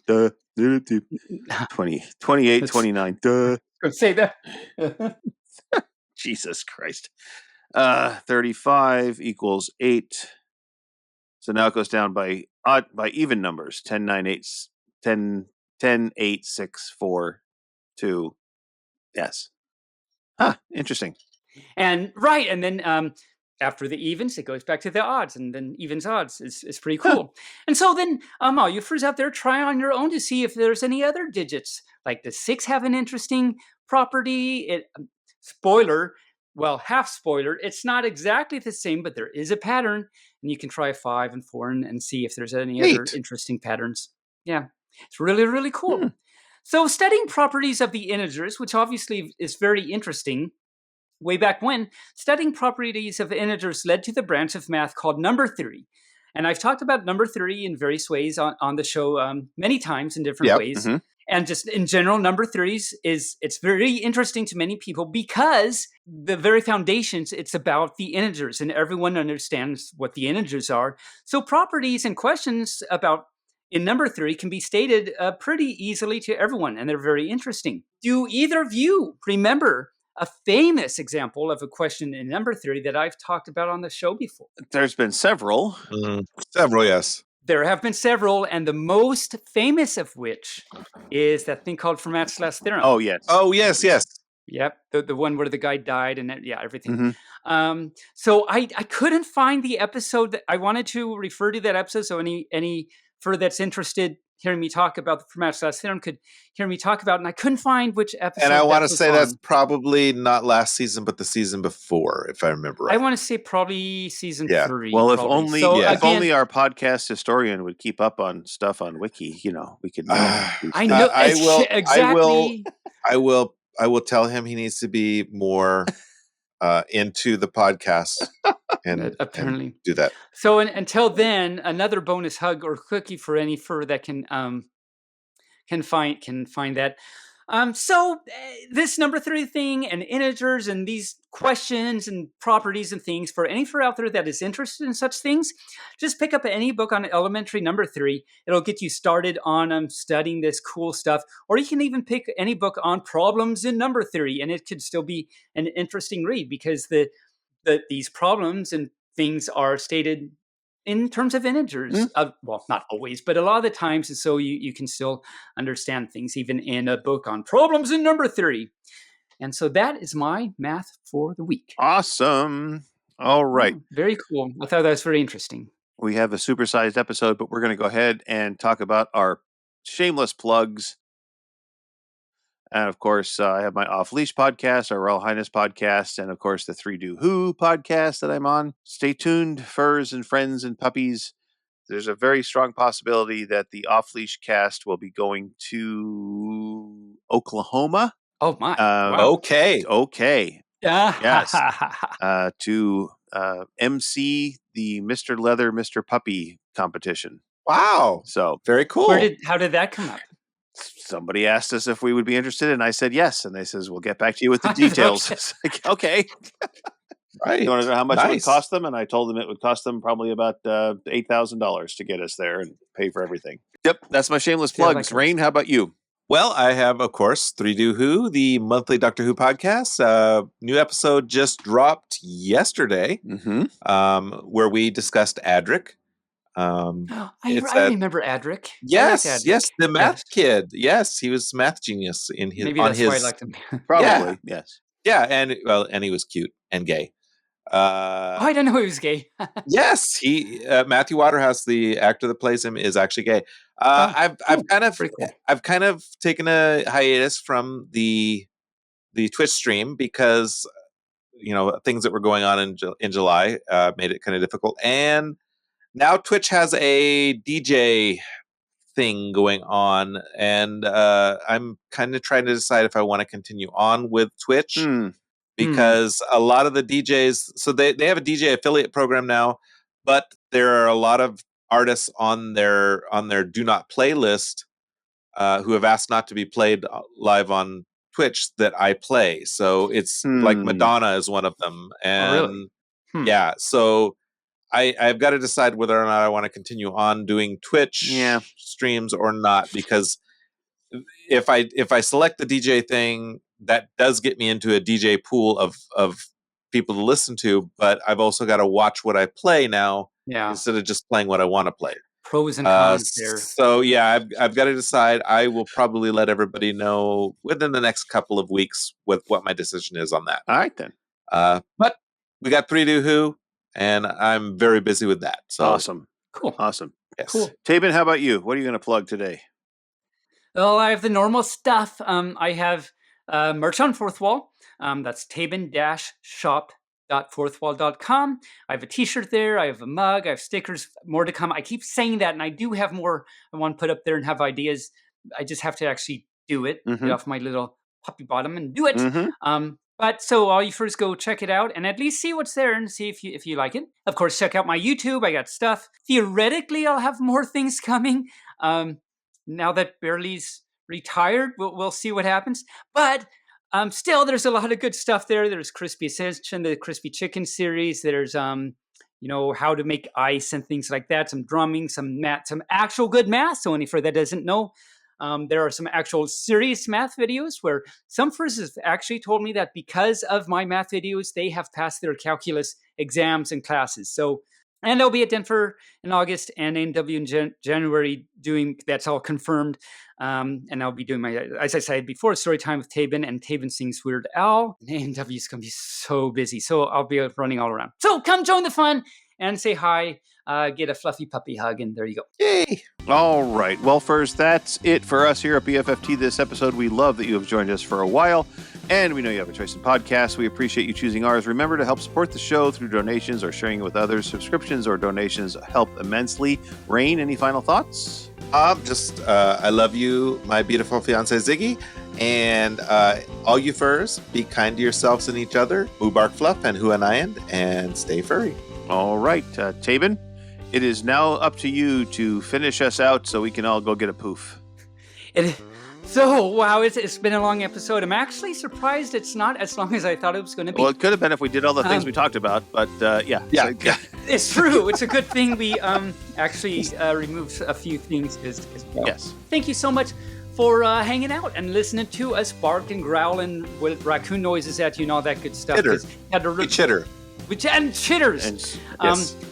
28, 29. Go say that. Jesus Christ. 35 equals 8. So now it goes down by even numbers. 10, 9, 8, 10, 8, 6, 4, 2. Yes. Interesting. And then after the evens, it goes back to the odds, and then evens odds is pretty cool. And so then all you furs out there, try on your own to see if there's any other digits. Like, does 6 have an interesting property? Spoiler, well, half spoiler, it's not exactly the same, but there is a pattern, and you can try 5 and 4 and see if there's any other interesting patterns. Yeah, it's really, really cool. So studying properties of the integers, which obviously is very interesting, way back when, studying properties of integers led to the branch of math called number theory. And I've talked about number theory in various ways on the show many times in different ways. And just in general, number theories it's very interesting to many people because the very foundations, it's about the integers, and everyone understands what the integers are. So properties and questions about in number theory can be stated pretty easily to everyone, and they're very interesting. Do either of you remember a famous example of a question in number theory that I've talked about on the show before? There's been several. Several, yes. There have been several, and the most famous of which is that thing called Fermat's last theorem. Oh, yes. Oh, yes. Yep, the one where the guy died and everything. So I couldn't find the episode that I wanted to refer to that episode. So any fur that's interested, hearing me talk about the Formatch Theorem could hear me talk about, and I couldn't find which episode. And I want to that was say that's on. probably not last season, but the season before, if I remember right. I want to say probably season Yeah. 3. Well, if probably. only So if again, only our podcast historian would keep up on stuff on Wiki, we could know. I know I will. exactly. I will tell him he needs to be more into the podcast and Apparently do that. So until then, another bonus hug or cookie for any fur that can find that. So this number 3 thing and integers and these questions and properties and things for any fur out there that is interested in such things, just pick up any book on elementary number 3. It'll get you started on studying this cool stuff. Or you can even pick any book on problems in number 3, and it could still be an interesting read because these problems and things are stated in terms of integers. Well, not always, but a lot of the times, and so you can still understand things even in a book on problems in number 3. And so that is my math for the week. Awesome. All right. Very cool. I thought that was very interesting. We have a supersized episode, but we're going to go ahead and talk about our shameless plugs. And of course, I have my Off Leash podcast, our Royal Highness podcast, and of course, the 3 Do Who podcast that I'm on. Stay tuned, furs and friends and puppies. There's a very strong possibility that the Off Leash cast will be going to Oklahoma. Oh, my. Wow. Okay. Yes. To MC the Mr. Leather, Mr. Puppy competition. Wow. So very cool. How did that come up? Somebody asked us if we would be interested, and I said yes. And they says, we'll get back to you with the details. It's like, okay. Right. You want to know how much it would cost them? And I told them it would cost them probably about $8,000 to get us there and pay for everything. Yep. That's my shameless plugs. Rayne, how about you? Well, I have, of course, 3 Do Who, the monthly Doctor Who podcast. New episode just dropped yesterday, where we discussed Adric. I remember Adric. Yes, Adric. yes, the math kid. Yes, he was math genius in his. Maybe that's why I liked him. Probably, yes. Yeah, and he was cute and gay. I didn't know he was gay. Yes, Matthew Waterhouse, the actor that plays him, is actually gay. I've kind of taken a hiatus from the Twitch stream because things that were going on in July made it kind of difficult, and now Twitch has a DJ thing going on, and I'm kind of trying to decide if I want to continue on with Twitch. Because a lot of the DJs, so they have a DJ affiliate program now, but there are a lot of artists on their do not play list who have asked not to be played live on Twitch that I play. So it's like Madonna is one of them, and yeah, so I've got to decide whether or not I want to continue on doing Twitch streams or not, because if I select the DJ thing, that does get me into a DJ pool of people to listen to, but I've also got to watch what I play now instead of just playing what I want to play. Pros and cons there. So yeah, I've got to decide. I will probably let everybody know within the next couple of weeks what my decision is on that. All right then. But we got 3 Do Who, and I'm very busy with that. So awesome. Cool. Awesome. Yes. Cool. Taebyn, how about you? What are you going to plug today? Well, I have the normal stuff. I have merch on Fourth Wall. That's Taebyn-shop.fourthwall.com. I have a t-shirt there. I have a mug. I have stickers. More to come. I keep saying that, and I do have more I want to put up there and have ideas. I just have to actually do it. Get off my little puppy bottom and do it. But so all you first go check it out and at least see what's there and see if you like it. Of course, check out my YouTube. I got stuff. Theoretically, I'll have more things coming. Now that Bearly's retired, we'll see what happens. But still, there's a lot of good stuff there. There's Crispy Ascension, the Crispy Chicken series. There's how to make ice and things like that. Some drumming, some actual good math. So any fur that doesn't know, there are some actual serious math videos where some furs have actually told me that because of my math videos, they have passed their calculus exams and classes. So. And I'll be at Denver in August and AW in January that's all confirmed. And I'll be doing my, as I said before, story time with Taebyn, and Taebyn sings Weird Al. And AW is going to be so busy. So I'll be running all around. So come join the fun and say hi, get a fluffy puppy hug, and there you go. Yay! All right. Well, first, that's it for us here at BFFT this episode. We love that you have joined us for a while, and we know you have a choice in podcasts. We appreciate you choosing ours. Remember to help support the show through donations or sharing it with others. Subscriptions or donations help immensely. Rayne, any final thoughts? I love you, my beautiful fiance Ziggy, and all you furs, be kind to yourselves and each other. Mubark Fluff and Huanayan, and stay furry. All right, Taebyn, it is now up to you to finish us out so we can all go get a poof. Wow, it's been a long episode. I'm actually surprised it's not as long as I thought it was going to be. Well, it could have been if we did all the things we talked about, but yeah. It's true. It's a good thing we actually removed a few things as well. Yes. Thank you so much for hanging out and listening to us bark and growl and with raccoon noises at you and all that good stuff. Chitter. And chitters.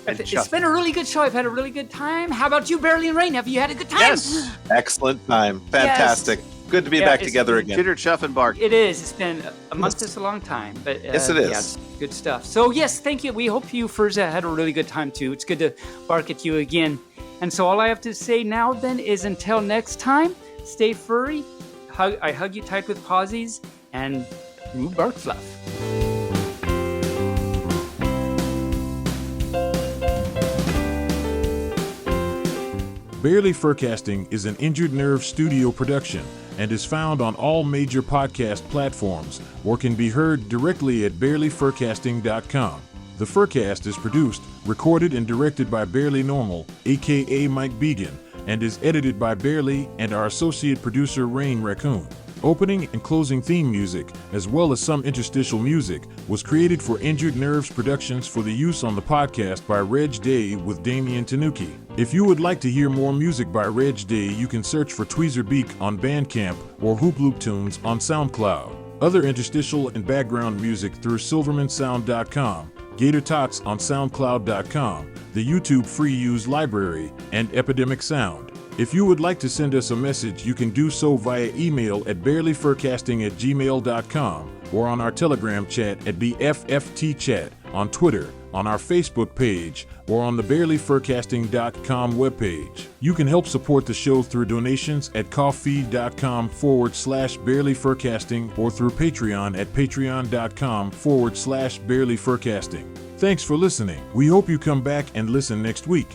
It's been a really good show. I've had a really good time. How about you, Bearly and Rayne? Have you had a good time? Yes. Excellent time. Fantastic. Yes. Good to be back together again. Chitter, chuff, and bark. It is. It's been a month. It's a long time. But yes, it is. Yes, good stuff. So, yes, thank you. We hope you, Furza, had a really good time, too. It's good to bark at you again. And so all I have to say now, then, is until next time, stay furry. I hug you tight with pawsies, and bark fluff. Bearly Furcasting is an Injured Nerve studio production and is found on all major podcast platforms or can be heard directly at bearlyfurcasting.com. The Furcast is produced, recorded, and directed by Bearly Normal, aka Mike Began, and is edited by Bearly and our associate producer Rayne Raccoon. Opening and closing theme music, as well as some interstitial music, was created for Injured Nerves Productions for the use on the podcast by Reg Day with Damian Tanuki. If you would like to hear more music by Reg Day, you can search for Tweezer Beak on Bandcamp or Hoop Loop Tunes on SoundCloud. Other interstitial and background music through silvermansound.com, Gator Tots on SoundCloud.com, the YouTube Free Use Library, and Epidemic Sound. If you would like to send us a message, you can do so via email at barelyfurcasting@gmail.com or on our Telegram chat at BFFT chat, on Twitter, on our Facebook page, or on the barelyfurcasting.com webpage. You can help support the show through donations at coffee.com/barelyfurcasting or through Patreon at patreon.com/barelyfurcasting. Thanks for listening. We hope you come back and listen next week.